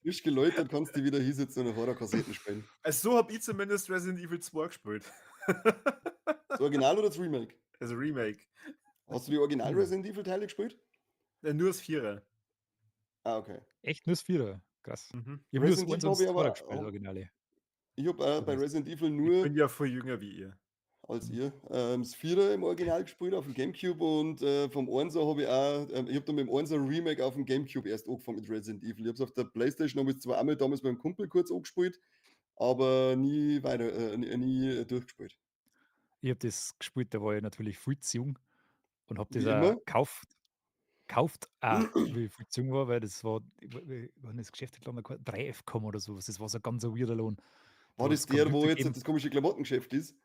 frisch geläutert, kannst du wieder hinsetzen und Horrorkassetten spielen. Also, so habe ich zumindest Resident Evil 2 gespielt. Das Original oder das Remake? Also Remake. Hast du die Original Hm. Resident Evil Teile gespielt? Nur das Vierer. Ah, okay. Echt nur das 4er? Krass. Mhm. Ich habe nur das Resident 1 Evil und habe das ich 2 aber gespielt, Originale. ich habe So bei das Resident Evil Ich nur bin ja viel jünger wie ihr. als mhm. ihr das Vierer im Original gespielt auf dem Gamecube und vom Einser habe ich auch, ich habe dann mit dem Einser Remake auf dem Gamecube erst angefangen mit Resident Evil. Ich habe es auf der Playstation, habe ich zwar einmal damals mit meinem Kumpel kurz angespielt, aber nie weiter, nie durchgespielt. Ich habe das gespielt, da war ich natürlich viel zu jung und habe das Wie auch immer. gekauft, wie ich viel zu jung war, weil das war wann ist das Geschäft gelandet? 3F-Com oder so was. Das war so 'n ganz weirder Laden. Da War hat's das der, wo Computer jetzt gegeben. das komische Klamottengeschäft ist?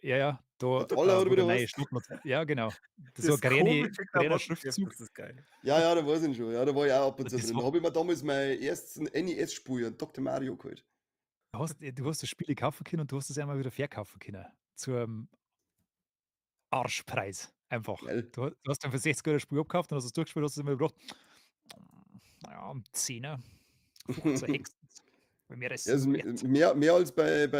Ja, Der da, Dollar oder wo wie der der neue heißt? Stadt noch ja, genau. Das so 'n Das komische kleiner Klamottengeschäft, Schriftzug. das ist geil. Ja, ja, da weiß ich schon. Ja, da war ich auch ab und zu Das drin. Da war habe ich mir damals mein erstes NES-Spiel, Dr. Mario geholt. du hast das Spiel kaufen können und du hast es einmal wieder verkaufen können. Zum Arschpreis einfach. Geil. Du hast dann für 60 € das Spiel abgekauft, dann hast du's durchgespielt, hast es immer gebraucht. Na ja, 'n 10er, 15 höchstens, weil mehr ist Ja, es also nicht wert. mehr als bei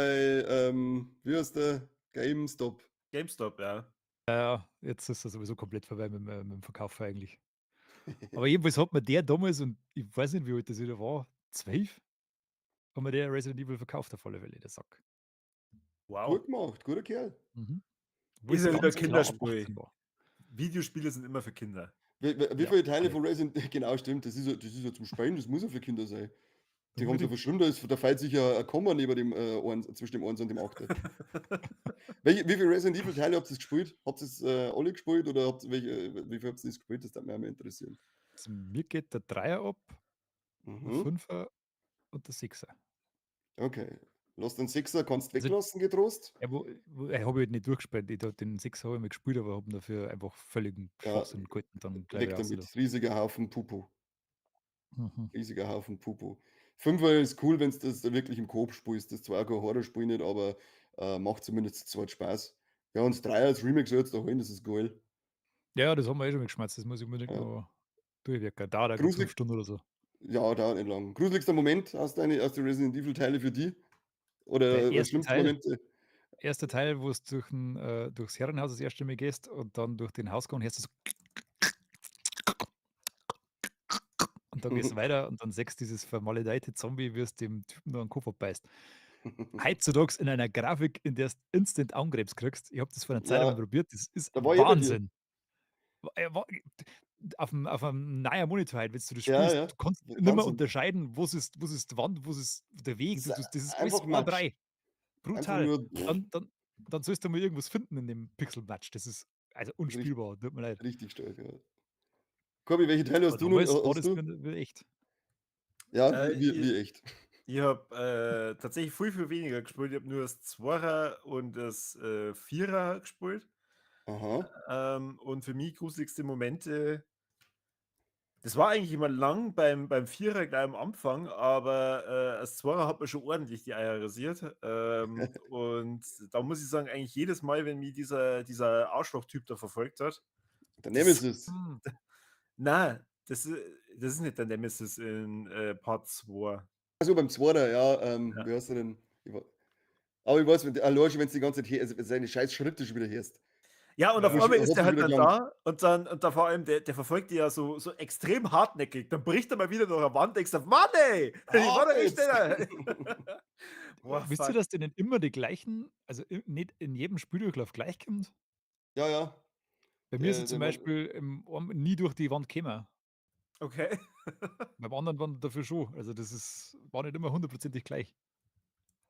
wie heißt der? GameStop. GameStop, ja. Ja, jetzt ist er sowieso komplett vorbei mit dem Verkauf eigentlich. Aber jedenfalls hat mir der damals und ich weiß nicht, wie alt das wieder war, 12, hat mir der Resident Evil verkauft auf alle Fälle, der Sack. Wow. Gut gemacht, guter Kerl. Mhm. Obwohl Ist es ja wieder ganz klar ab Kinderspiel. 18 war. Videospiele sind immer für Kinder. Wie Ja, viele Teile alle. von Resident genau, stimmt, das ist ja zum Spielen, das muss ja für Kinder sein. Die haben so Unbedingt. verschwunden, da fällt sich ja ein Komma neben dem, zwischen dem 1 und dem 8. Wie viele Resident Evil Teile habt ihr gespielt? Habt ihr's, alle gespielt oder wie viel habt ihr das gespielt? Das würde mich auch mal interessieren. Also, mir geht der 3er ab, der Mhm, 5er und der 6er. okay. Lass den 6er kannst Also, weglassen getrost. ja, habe ich halt nicht durchgespielt. Den 6er habe ich mal gespielt, aber habe ihn dafür einfach völligen Ja, Schwachsinn gehalten, dann gleich weg wieder damit. rausgelassen. Riesiger Haufen Pupu. Mhm. Riesiger Haufen Pupu. 5er ist cool, wenn's das wirklich im Coop spielst. Das ist zwar kein Horrorspiel nicht, aber, macht zumindest zu zweit Spaß. Ja, und das 3er als Remake sollst du holen, das ist geil. Ja, das haben wir eh schon mal geschmerzt. Das muss ich unbedingt Ja. noch durchwirken. Dauert auch gut 5 Gruselig Stunden oder so. ja, dauert nicht lang. Gruseligster Moment aus den Resident Evil Teile für die? Der Oder, erste schlimmste Teil Momente? wo du durchs Herrenhaus das erste Mal gehst und dann durch den Hausgang hörst du so und dann gehst du weiter und dann siehst du dieses vermaledeite Zombie, wie es dem Typen da an den Kopf abbeißt. Heutzutage in einer Grafik, in der du instant Augenkrebs kriegst. Ich habe das vor einer Zeit einmal Ja, probiert, das ist da war ich eh bei dir. Wahnsinn. Wa auf 'm neuen Monitor halt, wenn du das Ja, spielst, ja. du kannst nimmer Wahnsinn. unterscheiden, was ist die Wand, was ist der Weg. Das ist Das ist alles einfach ein Matsch. Brei. Einfach Brutal. nur Dann sollst du mal irgendwas finden in dem Pixelmatch. Das ist also rich unspielbar, tut mir leid. richtig stark, ja. Corby, welche Teile Aber hast du nun damals war hast das du? wie echt. Ja, Äh, ich wie echt? ich habe tatsächlich viel, viel weniger gespielt. Ich habe nur das 2er und das 4er gespielt. Aha. Und für mich gruseligste Momente, das war eigentlich immer lang beim Vierer gleich am Anfang, aber das Zweier hat mir schon ordentlich die Eier rasiert. Und da muss ich sagen, eigentlich jedes Mal, wenn mich dieser Arschlochtyp da verfolgt hat, Der das Nemesis. Hm. na, das ist nicht der Nemesis in, Part 2. Also beim zweiten, ja, Ja. wie heißt er denn? Aber ich weiß, allein schon, wenn's die ganze Zeit also seine scheiß Schritte schon wieder hörst. Ja, und auf Ja. Hab einmal ist ich der schon halt wieder dann gelangt. da und da vor allem, der verfolgt die ja so extrem hartnäckig. Dann bricht er mal wieder durch 'ne Wand, denkst du: „Mann ey, ich war Hart doch eh jetzt! schneller.“ Boah, Wisst ihr, fuck. dass denen immer die gleichen, also nicht in jedem Spieldurchlauf gleich kommt? Ja, ja, Bei mir ist er der zum Mann Beispiel im nie durch die Wand gekommen. Okay. Beim anderen Wand dafür schon. Also, war nicht immer hundertprozentig gleich.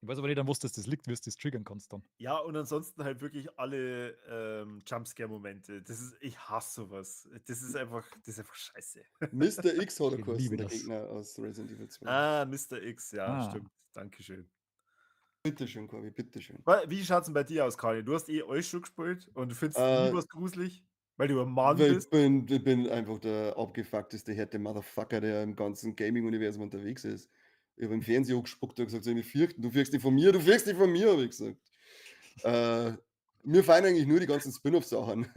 Ich weiß aber nicht, an was das liegt, wie du das triggern kannst dann. Ja, und ansonsten halt wirklich alle, Jumpscare-Momente. Ich hasse so was. Das ist einfach scheiße. Mr. X hat er Ich liebe geheißen, der das. Gegner aus Resident Evil 2. Ah, Mr. X, ja, Ah. stimmt. Dankeschön. Bitte schön, Corby, bitte schön. Wie schaut's denn bei dir aus, Kali? Du hast alles schon gespielt und du findest nie Äh, was gruselig, weil du ein Mann weil bist? ich bin einfach der abgefuckteste, härte Motherfucker, der im ganzen Gaming-Universum unterwegs ist. Ich habe im Fernseher angespuckt und gesagt: „Soll ich mich fürchten? Du fürchtest dich von mir, du fürchtest dich von mir“, habe ich gesagt. Äh, Mir fallen eigentlich nur die ganzen Spin-off-Sachen.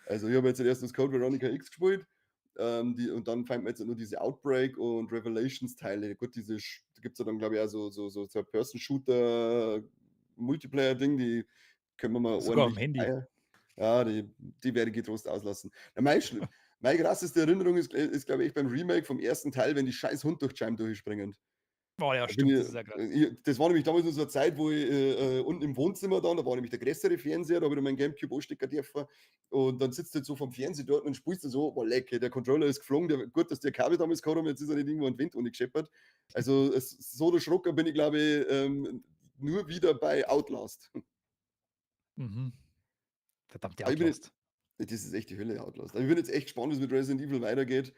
Also, ich habe jetzt erst das Code Veronica X gespielt, und dann fallen mir jetzt nur diese Outbreak und Revelations-Teile. Gut, da gibt's ja dann, glaube ich, auch so Third-Person-Shooter Multiplayer-Ding, die können wir mal Sogar am ordentlich Handy. feiern. Ja, die werde ich getrost auslassen. Ja, meine krasseste Erinnerung ist, glaube ich, beim Remake vom ersten Teil, wenn die scheiß Hund durch die Scheiben durchspringen. Oh ja, Da bin stimmt, das ist ja krass. das war nämlich damals in so 'ner Zeit, wo ich, unten im Wohnzimmer dann da war nämlich der größere Fernseher, da habe ich dann meinen Gamecube anstecken dürfen und dann sitzt du halt so vorm Fernseher dort und spielst du so: „Boah, leck, der Controller ist geflogen, gut, dass der Kabel damals gehabt haben, jetzt ist er nicht irgendwo an den Wind gescheppert.“ Also, so erschrocken bin ich, glaube ich, nur wieder bei Outlast. Mhm. Verdammte Aber ich bin jetzt Outlast. das ist echt die Hölle, Outlast. Also, ich bin jetzt echt gespannt, wie's mit Resident Evil weitergeht.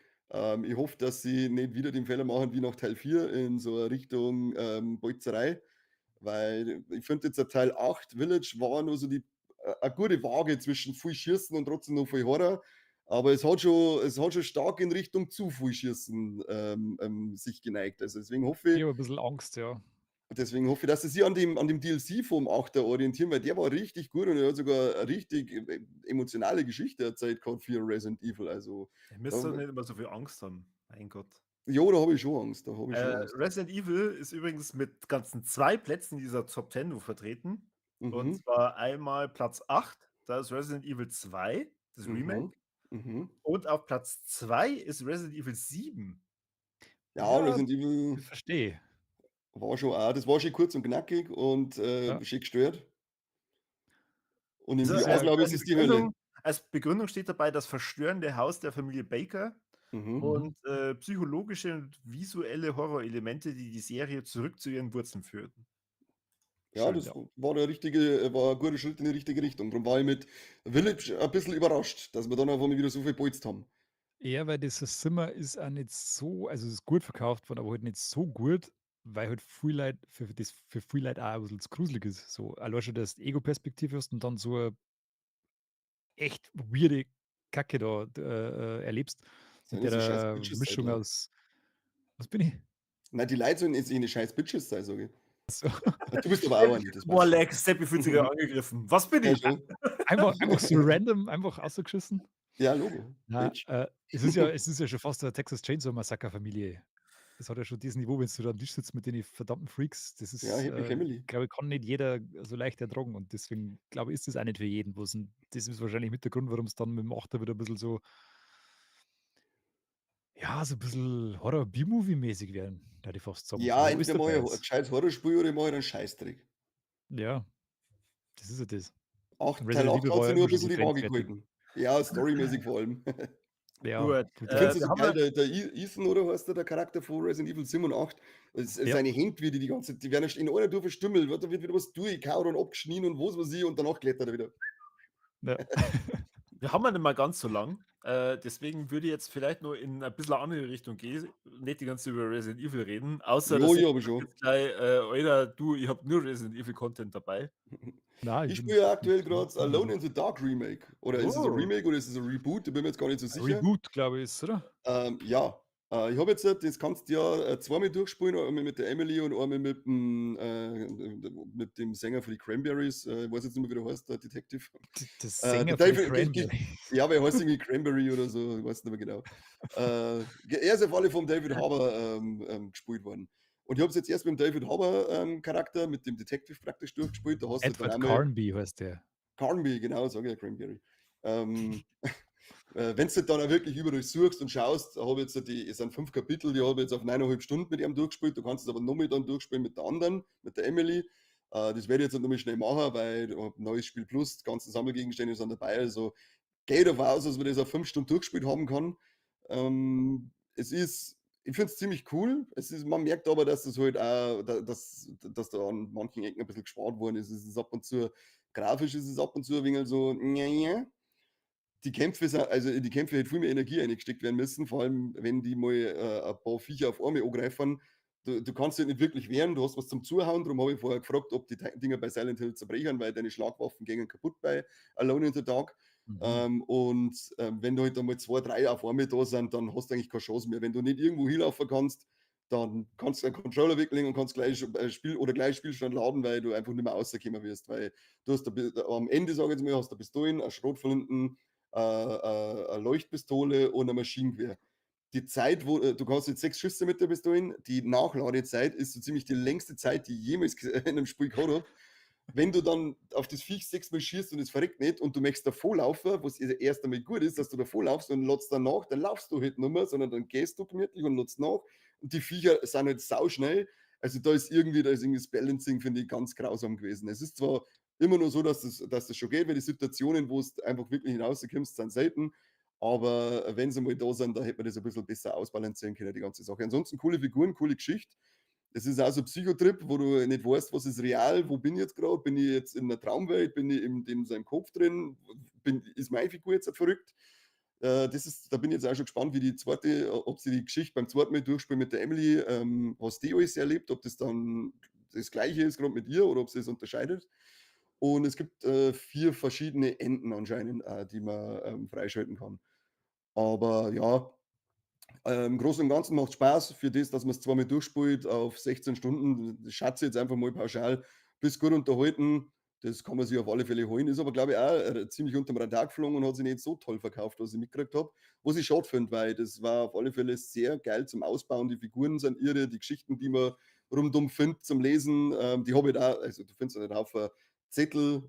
Ich hoffe, dass sie nicht wieder den Fehler machen wie nach Teil 4 in so 'ne Richtung, Bolzerei, weil ich finde jetzt der Teil 8 Village war nur so 'ne gute Waage zwischen viel Schießen und trotzdem noch viel Horror, aber es hat schon stark in Richtung zu viel Schießen, sich geneigt. Also, Ich habe ein bisschen Angst, ja. deswegen hoffe ich, dass sie sich an dem DLC vom 8 orientieren, weil der war richtig gut und er hat sogar 'ne richtig emotionale Geschichte erzählt gehabt für Resident Evil. Also, Ihr müsst da doch nicht immer so viel Angst haben. Mein Gott. ja, da habe ich schon Angst, da habe ich schon Angst. Resident Evil ist übrigens mit ganzen 2 Plätzen in dieser Top 10 vertreten. Und Mhm, zwar einmal Platz 8, da ist Resident Evil 2, das mhm, Remake. mhm. Und auf Platz 2 ist Resident Evil 7. Ja, Ja, Resident Evil ich verstehe. das war schön kurz und knackig und, Ja. schön gestört. Und im Also, Das ist VR, ja glaube ich, ist es die Hölle. Als Begründung steht dabei das verstörende Haus der Familie Baker Mhm. Mhm. und, psychologische und visuelle Horrorelemente, die die Serie zurück zu ihren Wurzeln führten. Ja, Schön. das Ja. war 'n guter Schritt in die richtige Richtung. Darum war ich mit Village ein bisschen überrascht, dass wir dann auf einmal wieder so viel bolzt haben. Ja, weil dieses Zimmer ist auch nicht so, also, es ist gut verkauft worden, aber halt nicht so gut, weil halt viel Leute für viel Leute auch ein bisschen zu gruselig ist. So allein schon, dass du Ego-Perspektive hast und dann so 'ne echt weirde Kacke da, erlebst Sind mit ja so scheiß der Bitches sein, Mischung Leute. aus, was bin ich? Nein, die Leute sollen jetzt ihre scheiß Bitches sein, sage ich. So, Du bist aber auch eine, das Boah, passt schon. leck, Seppi fühlt sich Mhm. grad angegriffen. Was bin Ja, ich? schon. einfach so random einfach rausgeschissen. Ja, Logo, Na, Bitch. es ist ja schon fast 'ne Texas Chainsaw Massacre Familie. Das hat ja schon dieses Niveau, wenn du da am Tisch sitzt mit den verdammten Freaks. Das Ja, ist, Happy Family. glaube ich, kann nicht jeder so leicht ertragen und deswegen, glaube ich, ist das auch nicht für jeden was, und das ist wahrscheinlich mit der Grund, warum's dann mit dem Achter wieder 'n bisschen so, ja, so 'n bisschen Horror-B-Movie-mäßig werden, würde ich fast sagen, Ja, wo alles entweder mache dabei ich ein ist. gescheites Horrorspiel oder ich mache halt einen Scheißdreck. Ja, das ist ja das. Auch Und Teil Resident 8 Evil hat war sich ja nur immer ein schon bisschen so die Waage grenzwertig. gehalten. Ja, storymäßig vor allem. Ja, Gut, gut, Ich finde es wir so haben geil, ja der Ethan, oder heißt der Charakter von Resident Evil 7 und 8, ja, seine Hände, wie die ganze Zeit, die werden in einer Tour verstümmelt, da wird wieder was durchgehauen und abgeschnien und was weiß ich und danach klettert er wieder. ja. wir haben ja nicht mal ganz so lang. Deswegen würde ich jetzt vielleicht nur in ein bisschen andere Richtung gehen, nicht die ganze Zeit über Resident Evil reden, außer Ja, dass ich ich habe schon. jetzt gleich, Alter, du, ich habe nur Resident Evil Content dabei. Nein, Ich ich spiele ja aktuell bin gerade Alone in the Dark Remake. Oder ist es ein Oh, Remake oder ist es ein Reboot? Ich bin mir jetzt gar nicht so sicher. Reboot, glaube ich, ist, oder? Ja. Ich habe jetzt das kannst du ja, zweimal durchspielen, einmal mit der Emily und einmal mit dem Sänger von die Cranberries. Ich weiß jetzt nicht mehr, wie der heißt, der Detective. Der Der Sänger von den David, Cranberries. ja, aber er heißt irgendwie Cranberry oder so, ich weiß nicht mehr genau. Er ist auf alle vom David Harbour gespielt worden. Und ich habe es jetzt erst mit dem David Harbour Charakter, mit dem Detective praktisch durchgespielt. Da hast du dann Edward einmal Carnby heißt der. Carnby, genau, sage ich ja Cranberry. Ähm, wenn du dann auch wirklich überall suchst und schaust, habe jetzt es sind 5 Kapitel, die habe ich jetzt auf 9,5 Stunden mit ihm durchgespielt. Du kannst es aber nochmal dann durchspielen mit der anderen, mit der Emily. Das werde ich jetzt nochmal schnell machen, weil neues Spiel Plus, die ganzen Sammelgegenstände sind dabei. Also gehe davon aus, dass man das auf 5 Stunden durchgespielt haben kann. Es ist, ich finde es ziemlich cool. Man merkt aber, dass es halt auch, dass da an manchen Ecken ein bisschen gespart worden ist. Es ist ab und zu, grafisch ist es ab und zu ein wenig so, die Kämpfe sind, also in die Kämpfe hätte viel mehr Energie eingesteckt werden müssen, vor allem wenn die mal ein paar Viecher auf einmal angreifen. Du kannst dich nicht wirklich wehren, du hast was zum Zuhauen, darum habe ich vorher gefragt, ob die Dinger bei Silent Hill zerbrechen, weil deine Schlagwaffen gehen kaputt bei Alone in the Dark. Mhm. Wenn da halt einmal 2, 3 auf einmal da sind, dann hast du eigentlich keine Chance mehr. Wenn du nicht irgendwo hinlaufen kannst, dann kannst du einen Controller weglegen und kannst gleich gleich Spielstand laden, weil du einfach nicht mehr rauskommen wirst. Weil du hast am Ende, sage ich jetzt mal, hast du Pistolen, eine Schrotflinten, eine Leuchtpistole und ein Maschinengewehr. Die Zeit, wo du kannst jetzt 6 Schüsse mit der Pistole, die Nachladezeit ist so ziemlich die längste Zeit, die ich jemals in einem Spiel gehabt habe. Wenn du dann auf das Viech 6-mal schießt und es verreckt nicht und du möchtest davor laufen, was erst einmal gut ist, dass du davor laufst und lädst dann nach, dann laufst du halt nicht mehr, sondern dann gehst du gemütlich und lädst nach. Und die Viecher sind halt sauschnell. Also da ist irgendwie das Balancing, finde ich, ganz grausam gewesen. Es ist zwar immer nur so, dass das schon geht, weil die Situationen, wo es einfach wirklich hinauskommst, sind selten. Aber wenn sie mal da sind, da hätte man das ein bisschen besser ausbalancieren können, die ganze Sache. Ansonsten coole Figuren, coole Geschichte. Es ist auch so ein Psychotrip, wo du nicht weißt, was ist real, wo bin ich jetzt gerade, bin ich jetzt in einer Traumwelt, bin ich in seinem Kopf drin, ist meine Figur jetzt verrückt? Da bin ich jetzt auch schon gespannt, wie die zweite, ob sie die Geschichte beim zweiten Mal durchspielen mit der Emily, was die alles erlebt, ob das dann das Gleiche ist, gerade mit ihr, oder ob sie es unterscheidet. Und es gibt 4 verschiedene Enden anscheinend, die man freischalten kann. Aber ja, im Großen und Ganzen macht Spaß für das, dass man es zweimal durchspielt auf 16 Stunden. Das schätze ich jetzt einfach mal pauschal. Bist gut unterhalten. Das kann man sich auf alle Fälle holen. Ist aber, glaube ich, auch ziemlich unterm Radar geflogen und hat sich nicht so toll verkauft, was ich mitgekriegt habe. Was ich schade finde, weil das war auf alle Fälle sehr geil zum Ausbauen. Die Figuren sind irre, die Geschichten, die man rundum findet zum Lesen, die habe ich da, also du findest einen Haufen Zettel,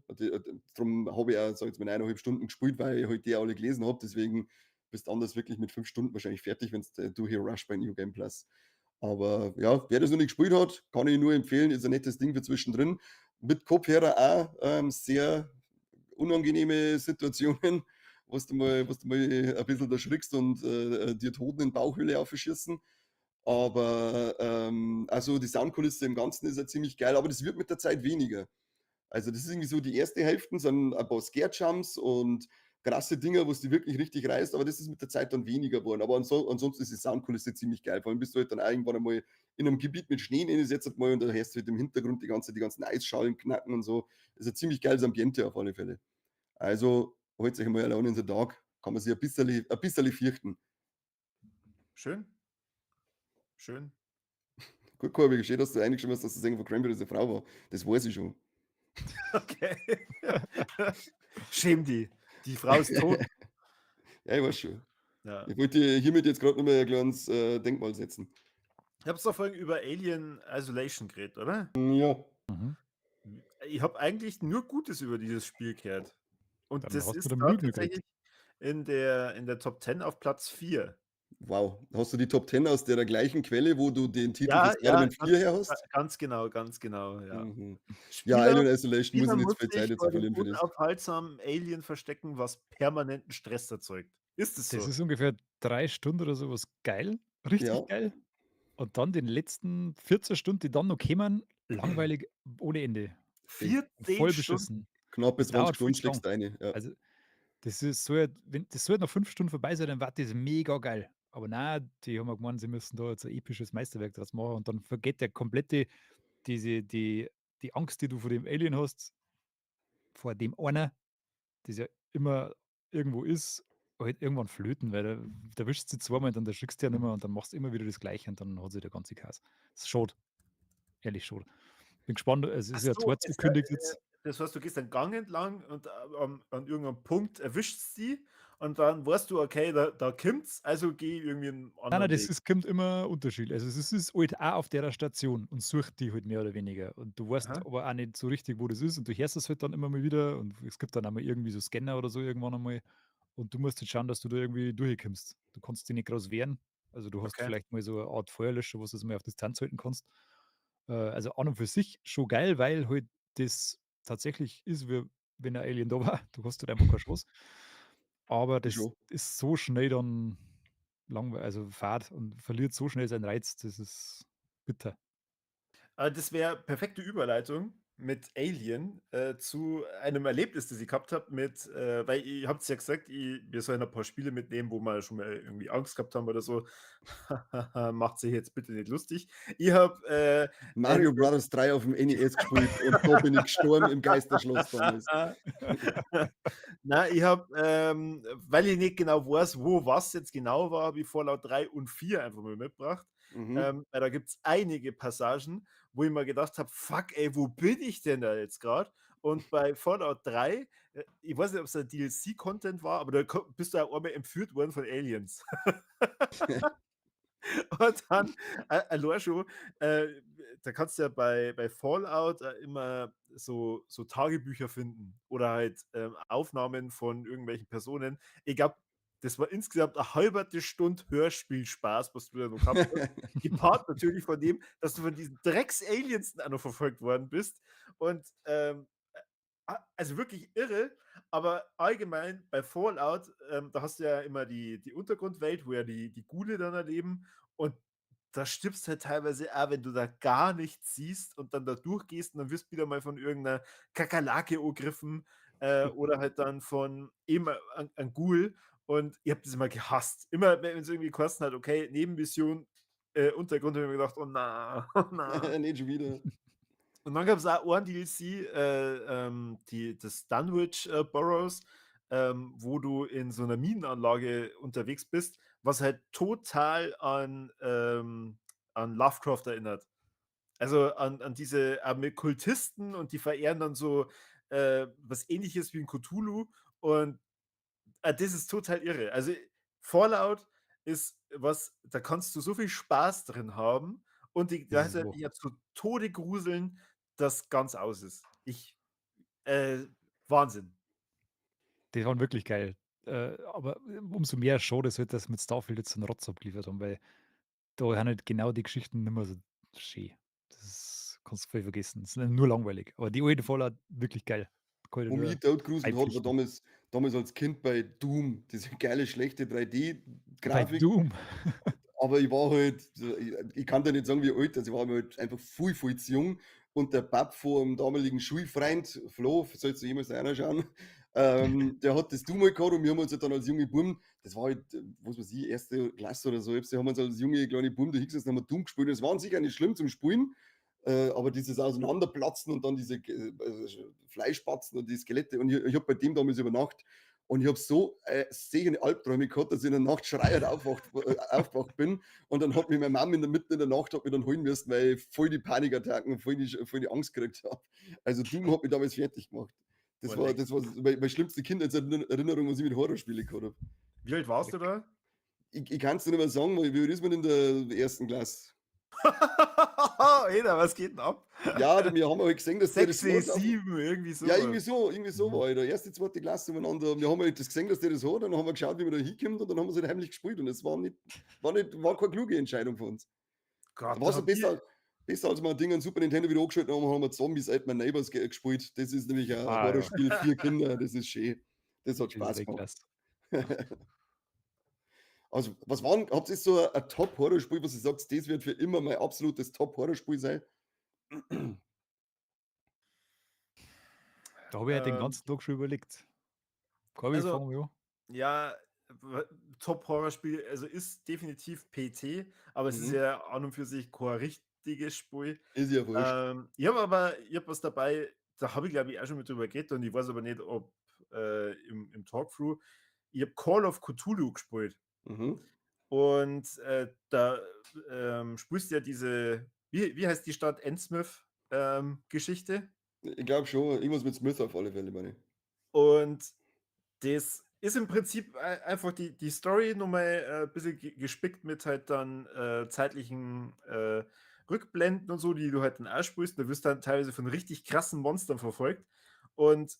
darum habe ich auch, sag ich jetzt mal, 1,5 Stunden gespielt, weil ich halt die alle gelesen habe. Deswegen bist anders wirklich mit 5 Stunden wahrscheinlich fertig, wenn du Do Here Rush bei New Game Plus. Aber ja, wer das noch nicht gespielt hat, kann ich nur empfehlen, ist ein nettes Ding für zwischendrin. Mit Kopfhörer auch sehr unangenehme Situationen, was du mal ein bisschen erschrickst und dir Toten in die Bauchhöhle aufschießen. Aber also die Soundkulisse im Ganzen ist ja ziemlich geil, aber das wird mit der Zeit weniger. Also das ist irgendwie so, die erste Hälfte sind ein paar Scare-Jumps und krasse Dinger, wo es die wirklich richtig reißt, aber das ist mit der Zeit dann weniger geworden. Aber ansonsten ist die Soundkulisse ziemlich geil. Vor allem bist du halt dann auch irgendwann einmal in einem Gebiet mit Schnee eingesetzt mal und da hörst du halt im Hintergrund die ganzen Eisschalen knacken und so. Das ist ein ziemlich geiles Ambiente auf alle Fälle. Also holt euch mal Alone in the Dark, kann man sich ein bisschen fürchten. Schön, schön. Gut, Corby, schön, dass du eingeschrieben hast, dass das Sänger von Cranberries eine Frau war. Das weiß ich schon. Okay. Schäm die. Die Frau ist tot. Ja, ich weiß schon. Ja. Ich wollte dir hiermit jetzt gerade nochmal ein kleines Denkmal setzen. Ich habe doch vorhin über Alien Isolation geredet, oder? Ja. Mhm. Ich habe eigentlich nur Gutes über dieses Spiel gehört. Und Dann das hast du ist den da Lügen gekriegt. tatsächlich in der Top 10 auf Platz 4. Wow. Hast du die Top 10 aus der gleichen Quelle, wo du den Titel für Ja, ja, Spider-Man 4 her hast? ganz genau, ja. Mhm. Ja, Spieler Alien Isolation muss Spieler ich nicht muss zu viel Zeit sich dazu vor dem verlieren für das. unaufhaltsamen Alien verstecken, was permanenten Stress erzeugt. Ist es Das so? ist ungefähr 3 Stunden oder so was geil, richtig Ja, geil. Und dann den letzten 14 Stunden, die dann noch kämen, langweilig ohne Ende. eh, 14 Voll Stunden. beschissen. knappe Das 20 dauert viel Stunden zu lang. steckst du rein. Ja. Also, das ist so, wenn das soll nach 5 Stunden vorbei sein, dann war das mega geil. Aber nein, die haben ja gemeint, sie müssen da jetzt ein episches Meisterwerk draus machen und dann vergeht der komplette die Angst, die du vor dem Alien hast, vor dem einer, das ja immer irgendwo ist halt irgendwann flöten, weil da erwischst du zweimal, dann erschrickst du ja nicht mehr und dann machst du immer wieder das Gleiche und dann hat sich der ganze Chaos. Das ist schade, ehrlich schade. Bin gespannt, es Ach ist ja so, zweites angekündigt jetzt. das heißt, du gehst einen Gang entlang und an irgendeinem Punkt erwischst sie und dann weißt du, okay, da kommt's, also geh irgendwie einen Nein, nein, anderen das Weg. ist kommt immer unterschiedlich. Also, es ist halt auch auf der Station und sucht die halt mehr oder weniger. Und du weißt Aha, aber auch nicht so richtig, wo das ist und du hörst es halt dann immer mal wieder und es gibt dann auch mal irgendwie so Scanner oder so irgendwann einmal und du musst halt schauen, dass du da irgendwie durchkommst. Du kannst dich nicht groß wehren. Also, du hast okay. vielleicht mal so eine Art Feuerlöscher, wo du das mal auf Distanz halten kannst. Also, an und für sich schon geil, weil halt das tatsächlich ist, wie wenn ein Alien da war. Du hast halt einfach keine Chance. Aber Ich das schon. ist so schnell dann also fad und verliert so schnell seinen Reiz, das ist bitter. Das wäre perfekte Überleitung mit Alien, zu einem Erlebnis, das ich gehabt habe mit weil ihr habt's ja gesagt, wir sollen ein paar Spiele mitnehmen, wo wir schon mal irgendwie Angst gehabt haben oder so. Macht sich jetzt bitte nicht lustig. Ich habe, ein Mario Bros. 3 auf dem NES gespielt und da bin ich gestorben im Geisterschloss damals. Na, ich habe, weil ich nicht genau weiß, wo was jetzt genau war, habe ich Fallout 3 und 4 einfach mal mitgebracht. Mhm. Weil da gibt's einige Passagen, wo ich mir gedacht habe: „Fuck, ey, wo bin ich denn da jetzt gerade?“ Und bei Fallout 3, ich weiß nicht, ob's da DLC-Content war, aber da bist du auch einmal entführt worden von Aliens. Und dann, allein schon, äh, da kannst du ja bei Fallout, immer so Tagebücher finden oder halt, Aufnahmen von irgendwelchen Personen. Ich glaube, das war insgesamt 'ne 1/2 Stunde Hörspielspaß, was du da noch gehabt hast. Gepaart natürlich von dem, dass du von diesen Drecks-Aliens dann auch noch verfolgt worden bist. Und, also wirklich irre, aber allgemein bei Fallout, da hast du ja immer die Untergrundwelt, wo ja die Ghule dann erleben und da stirbst halt teilweise auch, wenn du da gar nichts siehst und dann da durchgehst und dann wirst wieder mal von irgendeiner Kakerlake angegriffen, oder halt dann von eben ein Ghoul und ich habe das immer gehasst. Immer, wenn es irgendwie geheißen hat: „Okay, Nebenmission, Untergrund“, habe ich mir gedacht: „Oh na, oh na.“ Nicht schon wieder. Und dann gab's auch ein DLC, das Dunwich, Burrows, wo du in so 'ner Minenanlage unterwegs bist, was halt total an Lovecraft erinnert. Also, an diese mit Kultisten und die verehren dann so, was Ähnliches wie 'n Cthulhu und das ist total irre. Also, Fallout ist was, da kannst du so viel Spaß drin haben und die Das ist gleichzeitig so. ja zu Tode gruseln, dass ganz aus ist. Wahnsinn. Die waren wirklich geil. Aber umso mehr schade ist halt, dass sie mit Starfield jetzt so 'n Rotz abgeliefert haben, weil da sind halt genau die Geschichten nicht mehr so schön. Das kannst du voll vergessen. Das ist nur langweilig. Aber die alte Fallout wirklich geil. Kann ich Wo mich nur totgruselt hat, war beipflichten. damals als Kind bei Doom, diese geile, schlechte Bei 3D-Grafik. Doom. Aber ich war halt ich kann dir nicht sagen, wie alt, also ich war halt einfach viel, viel zu jung und der Bub vom damaligen Schulfreund, Flo, sollst du jemals reinschauen, der hat das Doom mal gehabt und wir haben uns halt dann als junge Buben, das war halt, was weiß ich, 1. Klasse oder so, haben wir uns als junge kleine Buben da hingesetzt und haben Doom gespielt. Das war an sich auch nicht schlimm zum Spielen, aber dieses Auseinanderplatzen und dann diese Fleischbatzen und die Skelette und ich habe bei dem damals übernachtet und ich habe so sehende Albträume gehabt, dass ich in der Nacht schreiend aufgewacht bin. Und dann hat mich meine Mama in der Mitte in der Nacht hat mich dann holen müssen, weil ich voll die Panikattacken und voll die Angst gekriegt habe. Also Doom hat mich damals fertig gemacht. Oh, leck. Das war meine schlimmste Kindheitserinnerung, was ich mit Horrorspielen gehabt habe. Wie alt warst du da? Ich kann es dir nicht mehr sagen, weil wie alt ist man in der ersten Klasse? Eda, was geht denn ab? Ja, wir haben halt gesehen, dass der das 6, hat. 7, irgendwie so Ja, was. irgendwie so Mhm. war ich da. Erste, zweite Klasse umeinander. Wir haben halt das gesehen, dass der das hat, und dann haben wir geschaut, wie wir da hinkommen, und dann haben wir es halt heimlich gespielt. Und es war keine kluge Entscheidung von uns. Gott, War da so haben wir besser als wir ein Ding an Super Nintendo wieder angeschaltet haben, haben wir Zombies Ate My Neighbors gespielt. Das ist nämlich ein Ah ja, Horrorspiel für Kinder. Das ist schön. Das hat das ist Spaß echt gemacht. klasse. Also, habt ihr so ein Top-Horrorspiel, was ihr sagt, das wird für immer mein absolutes Top-Horrorspiel sein? Da habe ich halt den ähm, ganzen Tag schon überlegt. Komm, ich also, fange mal an. ja, Top-Horrorspiel, also ist definitiv PT, aber es ist Mhm. ja an und für sich kein richtiges Spiel. Ist ja wurscht. Ich habe was dabei, da habe ich, glaube ich, auch schon mit drüber geredet und ich weiß aber nicht, ob im Talkthrough. ich habe Call of Cthulhu gespielt. Mhm. Und da spielst du ja diese, wie heißt die Stadt Endsmith Geschichte? Ich glaube schon, irgendwas mit Smith auf alle Fälle, meine ich. Und das ist im Prinzip einfach die Story nochmal ein bisschen gespickt mit halt dann zeitlichen Rückblenden und so, die du halt dann ausspielst. Da wirst du dann teilweise von richtig krassen Monstern verfolgt. Und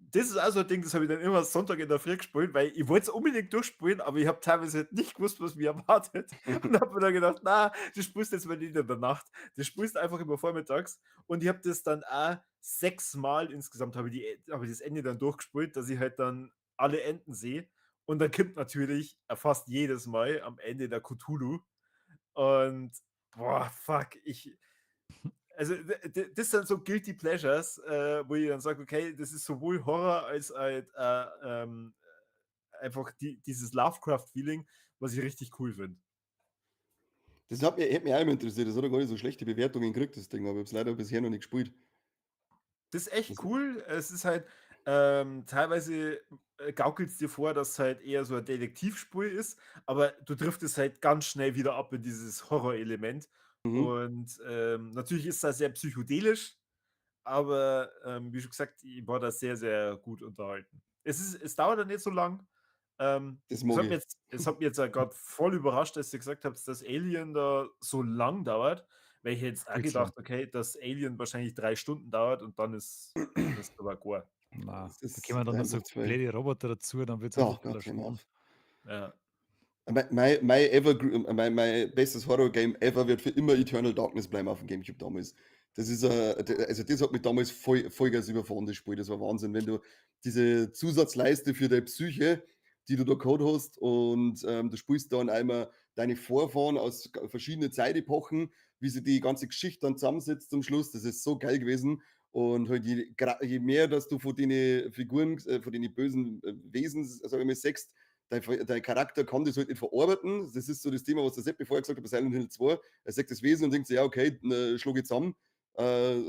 das ist auch so ein Ding, das habe ich dann immer Sonntag in der Früh gespielt, weil ich wollte es unbedingt durchspielen, aber ich habe teilweise halt nicht gewusst, was mich erwartet. Und habe mir dann gedacht, na, du spielst jetzt mal nicht in der Nacht. Du spielst einfach immer vormittags. Und ich habe das dann auch 6-mal insgesamt, habe ich das Ende dann durchgespielt, dass ich halt dann alle Enden sehe. Und dann kommt natürlich fast jedes Mal am Ende der Cthulhu. Und boah, fuck, also, das sind so Guilty Pleasures, wo ich dann sage, okay, das ist sowohl Horror als halt einfach dieses Lovecraft-Feeling, was ich richtig cool finde. Das hätte mich auch immer interessiert. Das hat ja gar nicht so schlechte Bewertungen gekriegt, das Ding, aber ich habe es leider bisher noch nicht gespielt. Das ist echt Das, cool. Es ist halt teilweise gaukelt es dir vor, dass es halt eher so ein Detektivspiel ist, aber du driftest halt ganz schnell wieder ab in dieses Horrorelement. mhm. Und natürlich ist das sehr psychedelisch, aber wie schon gesagt, ich war da sehr, sehr gut unterhalten. Es dauert ja nicht so lang. Das Es mag hat ich. mich jetzt gerade voll überrascht, dass ihr gesagt habt, dass Alien da so lang dauert, weil ich jetzt auch Viel zu lang. gedacht, okay, dass Alien wahrscheinlich 3 Stunden dauert und dann ist aber gar. Na, Das da ist kämen dann noch so einfach zwei. blöde Roboter dazu, dann wird es halt Oh ein bisschen ein Gott, hör mal Schlaf. auf. Ja. Mein bestes Horror-Game ever wird für immer Eternal Darkness bleiben auf dem Gamecube damals. Das ist, also das hat mich damals Vollgas überfahren, das Spiel. Das war Wahnsinn, wenn du diese Zusatzleiste für deine Psyche, die du da Code hast und du spielst dann einmal deine Vorfahren aus verschiedenen Zeitepochen, wie sie die ganze Geschichte dann zusammensetzt zum Schluss. Das ist so geil gewesen. Und halt je mehr, dass du von den Figuren, von den bösen Wesen, sag ich mal, sechst, dein Charakter kann das halt nicht verarbeiten. Das ist so das Thema, was der Seppi vorher gesagt hat bei Silent Hill 2. Er sagt das Wesen und denkt sich, ja, okay, schlage ich zusammen.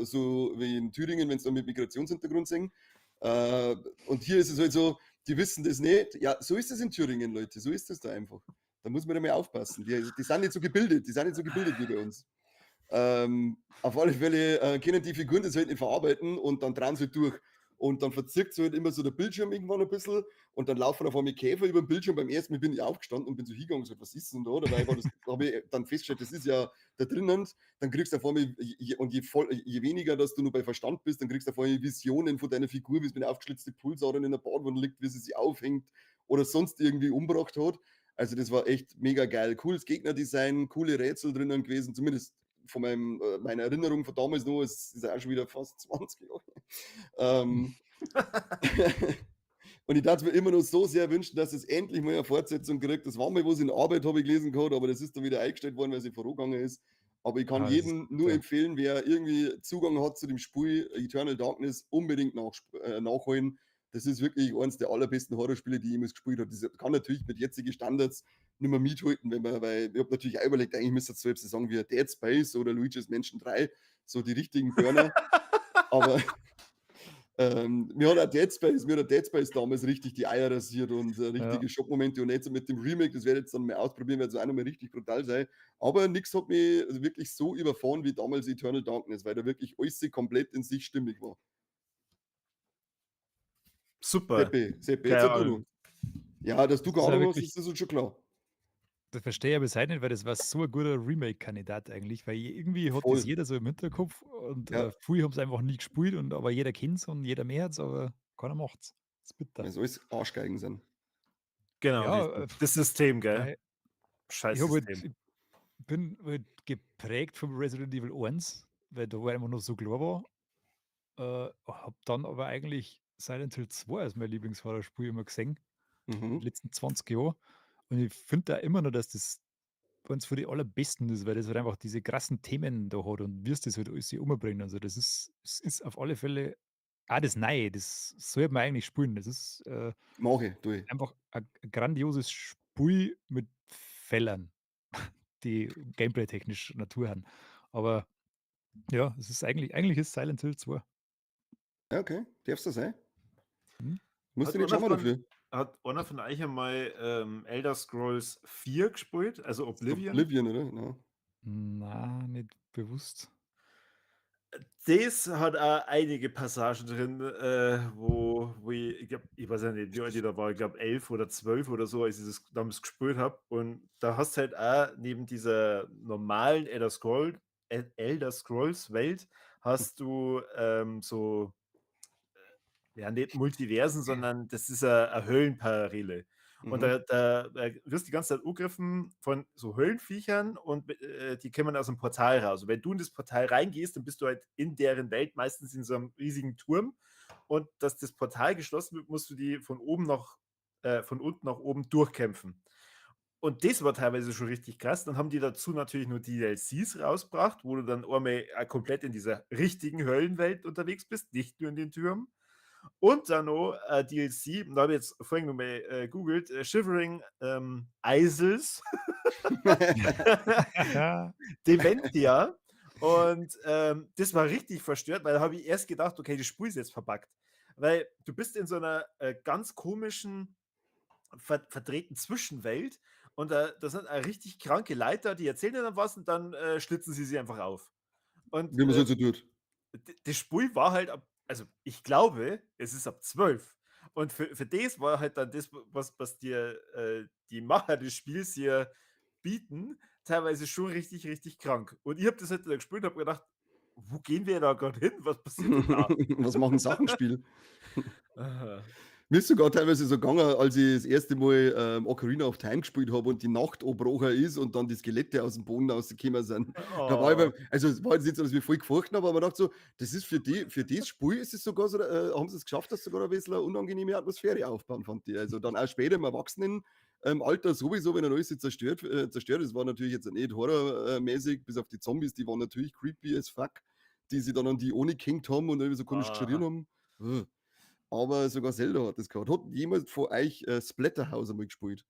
So wie in Thüringen, wenn es da mit Migrationshintergrund sind. Und hier ist es halt so, die wissen das nicht. Ja, so ist es in Thüringen, Leute. So ist es da einfach. Da muss man da mal aufpassen. Die sind nicht so gebildet. Die sind nicht so gebildet wie bei uns. Auf alle Fälle können die Figuren das halt nicht verarbeiten und dann drehen sie halt durch. Und dann verzirkt sich halt immer so der Bildschirm irgendwann ein bisschen und dann laufen auf einmal Käfer über den Bildschirm. Beim ersten Mal bin ich aufgestanden und bin so hingegangen und gesagt, was ist denn da? Dabei habe ich dann festgestellt, das ist ja da drinnen. Dann kriegst du auf einmal, je weniger, dass du nur bei Verstand bist, dann kriegst du auf einmal Visionen von deiner Figur, wie es mit aufgeschlitzte Pulsadern in der Badwanne liegt, wie sie sich aufhängt oder sonst irgendwie umgebracht hat. Also das war echt mega geil. Cooles Gegnerdesign, coole Rätsel drinnen gewesen, zumindest von meiner Erinnerung von damals noch, es ist auch schon wieder fast 20 Jahre. Ähm, und ich darf mir immer noch so sehr wünschen, dass es endlich mal eine Fortsetzung kriegt. Das war mal was in Arbeit, habe ich gelesen gehabt, aber das ist dann wieder eingestellt worden, weil es vorangegangen ist. Aber ich kann Ja, das ist jedem nur bitter. empfehlen, wer irgendwie Zugang hat zu dem Spiel Eternal Darkness, unbedingt nachholen. Das ist wirklich eines der allerbesten Horrorspiele, die ich jemals gespielt habe. Das kann natürlich mit jetzigen Standards nicht mehr mithalten, weil ich habe natürlich auch überlegt, eigentlich müsste es selbst sagen wie Dead Space oder Luigi's Mansion 3, so die richtigen Burner. Aber mir hat Dead Space damals richtig die Eier rasiert und Ja, richtige Schockmomente und jetzt mit dem Remake, das werde ich jetzt dann mal ausprobieren, weil es auch nochmal richtig brutal sein. Aber nichts hat mich wirklich so überfahren wie damals Eternal Darkness, weil da wirklich alles komplett in sich stimmig war. Super. Seppi, jetzt Keine sag du noch. Ahnung. Ja, dass du das ist keine auch Ahnung hast, wirklich, ist das uns schon klar. das verstehe ich bis heute nicht, weil das war so ein guter Remake-Kandidat eigentlich, weil irgendwie hat das Voll. jeder so im Hinterkopf und Ja, viele haben es einfach nie gespielt, aber jeder kennt es und jeder mehr es, aber keiner macht's. Das ist bitter. weil es alles Arschgeigen sind. Genau, Ja, richtig. Das System, gell? mei, ich Scheiß habe halt, System. ich bin halt geprägt vom Resident Evil 1, weil da war einfach noch so klar war. Habe dann aber eigentlich Silent Hill 2 als mein Lieblingshorrorspiel immer gesehen, die Mhm. letzten 20 Jahre. Und ich finde da immer noch, dass das eins von den allerbesten ist, weil das halt einfach diese krassen Themen da hat und wie es das halt alles sich umbringt. Also das ist auf alle Fälle auch das Neue, das sollte man eigentlich spielen. Das ist Mach ich, tu ich. einfach ein grandioses Spiel mit Fällern, die gameplay-technisch Natur haben. Aber ja, es ist eigentlich ist Silent Hill 2. Ja, okay. Darfst du sein? Mhm. Musst Hat du nicht einer schauen von dafür. hat einer von euch einmal, Elder Scrolls 4 gespielt, also Oblivion? Oblivion, oder? Genau. Na, nicht bewusst. Das hat auch einige Passagen drin, wo ich glaube, ich weiß ja nicht, wie alt ich da war, ich glaube 11 oder 12 oder so, als ich das damals gespielt habe. Und da hast du halt auch neben dieser normalen Elder Scrolls Welt hast du, so ja, nicht Multiversen, sondern das ist eine Höhlenparallele. Und Mhm. da wirst du die ganze Zeit angegriffen von so Höhlenviechern und die kommen aus dem Portal raus. Und wenn du in das Portal reingehst, dann bist du halt in deren Welt, meistens in so einem riesigen Turm. Und dass das Portal geschlossen wird, musst du die von unten nach oben durchkämpfen. Und das war teilweise schon richtig krass. Dann haben die dazu natürlich nur DLCs rausgebracht, wo du dann einmal komplett in dieser richtigen Höllenwelt unterwegs bist, nicht nur in den Türmen. Und dann noch DLC, da habe ich jetzt vorhin noch mal googelt, Shivering Isles, Dementia. Und das war richtig verstört, weil da habe ich erst gedacht, okay, das Spiel ist jetzt verbuggt. Weil du bist in so einer ganz komischen, verdrehten Zwischenwelt und da sind richtig kranke Leiter, die erzählen dir dann was und dann schlitzen sie einfach auf. Und Wie man es halt so tut. das Spiel war halt also ich glaube, es ist ab 12. Und für das war halt dann das, was dir die Macher des Spiels hier bieten, teilweise schon richtig, richtig krank. Und ich habe das halt dann gespielt und habe gedacht: „Wo gehen wir da gerade hin? Was passiert denn da?“ Was machen Sachenspiel? Aha. Mir ist sogar teilweise so gegangen, als ich das erste Mal, Ocarina of Time gespielt habe und die Nacht angebrochen ist und dann die Skelette aus dem Boden rausgekommen sind. Da war ich Oh. beim also, es war jetzt nicht so, dass ich mich voll gefurcht habe, aber man dachte so, das ist für das Spiel ist es sogar so haben sie es geschafft, dass sie sogar ein bisschen 'ne unangenehme Atmosphäre aufbauen, fand ich. Also, dann auch später im Erwachsenen Alter sowieso, wenn dann alles so zerstört ist. War natürlich jetzt nicht horrormäßig, bis auf die Zombies, die waren natürlich creepy as fuck, die sich dann an die Oni gehängt haben und irgendwie so komisch geschrien Aha. haben. Aber sogar Zelda hat das gehabt. Hat jemand von euch, Splatterhouse einmal gespielt?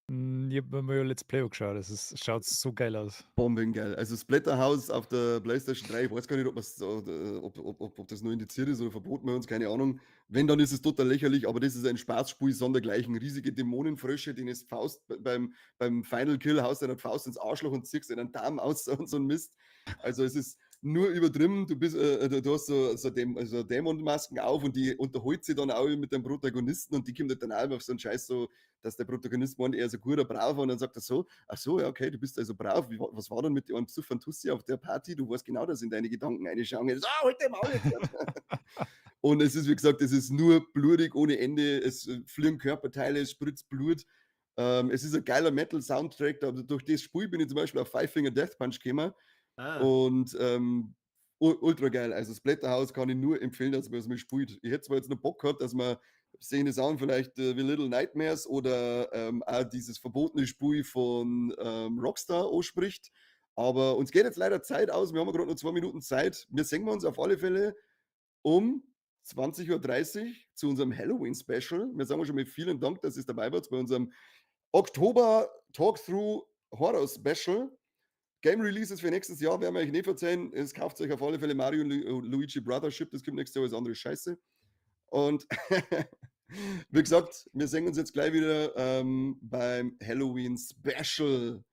Ich habe mir Let's Play angeschaut. Schaut so geil aus. Bombengeil. Also Splatterhouse auf der PlayStation 3, ich weiß gar nicht, ob man's ob das nur indiziert ist oder verboten bei uns, keine Ahnung. Wenn, dann ist es total lächerlich, aber das ist ein Spaßspiel sondergleichen. Riesige Dämonenfrösche, denen ist Faust beim Final Kill haust du einer Faust ins Arschloch und ziehst einen Darm aus und so 'n Mist. Also, es ist nur übertrieben. Du hast so Dämonenmasken auf und die unterhält sich dann auch mit dem Protagonisten und die kommt halt dann auch auf so 'n Scheiß so, dass der Protagonist meint, er ist ein guter Braver und dann sagt er so: „Ach so, ja, okay, du bist also brav. Was war denn mit dem besoffenen Tussi auf der Party? Du weißt genau, dass in deine Gedanken reinschauen.“ Halt dein Maul jetzt!“ Und es ist, wie gesagt, es ist nur blutig ohne Ende. Es fliegen Körperteile, es spritzt Blut. Es ist ein geiler Metal-Soundtrack. Durch das Spiel bin ich zum Beispiel auf Five Finger Death Punch gekommen Ah. und ultra geil. Also Splatterhouse kann ich nur empfehlen, dass man es mal spielt. Ich hätte zwar jetzt noch Bock gehabt, dass man Szene Sound vielleicht wie Little Nightmares oder auch dieses verbotene Spiel von Rockstar anspricht. Aber uns geht jetzt leider Zeit aus. Wir haben gerade noch 2 Minuten Zeit. Wir sehen uns auf alle Fälle um 20:30 Uhr zu unserem Halloween-Special. Wir sagen schon mal vielen Dank, dass ihr dabei wart bei unserem Oktober Talkthrough Horror Special. Game Releases für nächstes Jahr werden wir euch nicht erzählen. Es kauft euch auf alle Fälle Mario und Luigi Brothership. Das kommt nächstes Jahr, alles andere ist scheiße. Und wie gesagt, wir sehen uns jetzt gleich wieder beim Halloween Special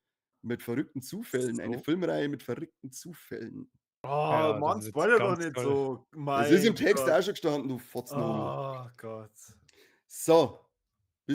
mit verrückten Zufällen. Eine So. Filmreihe mit verrückten Zufällen. Oh, Ja, Mann, das wird spoiler doch ganz nicht toll. so. Es ist im Mein Text Gott. auch schon gestanden, du Fotzenhobel. Oh Gott. So,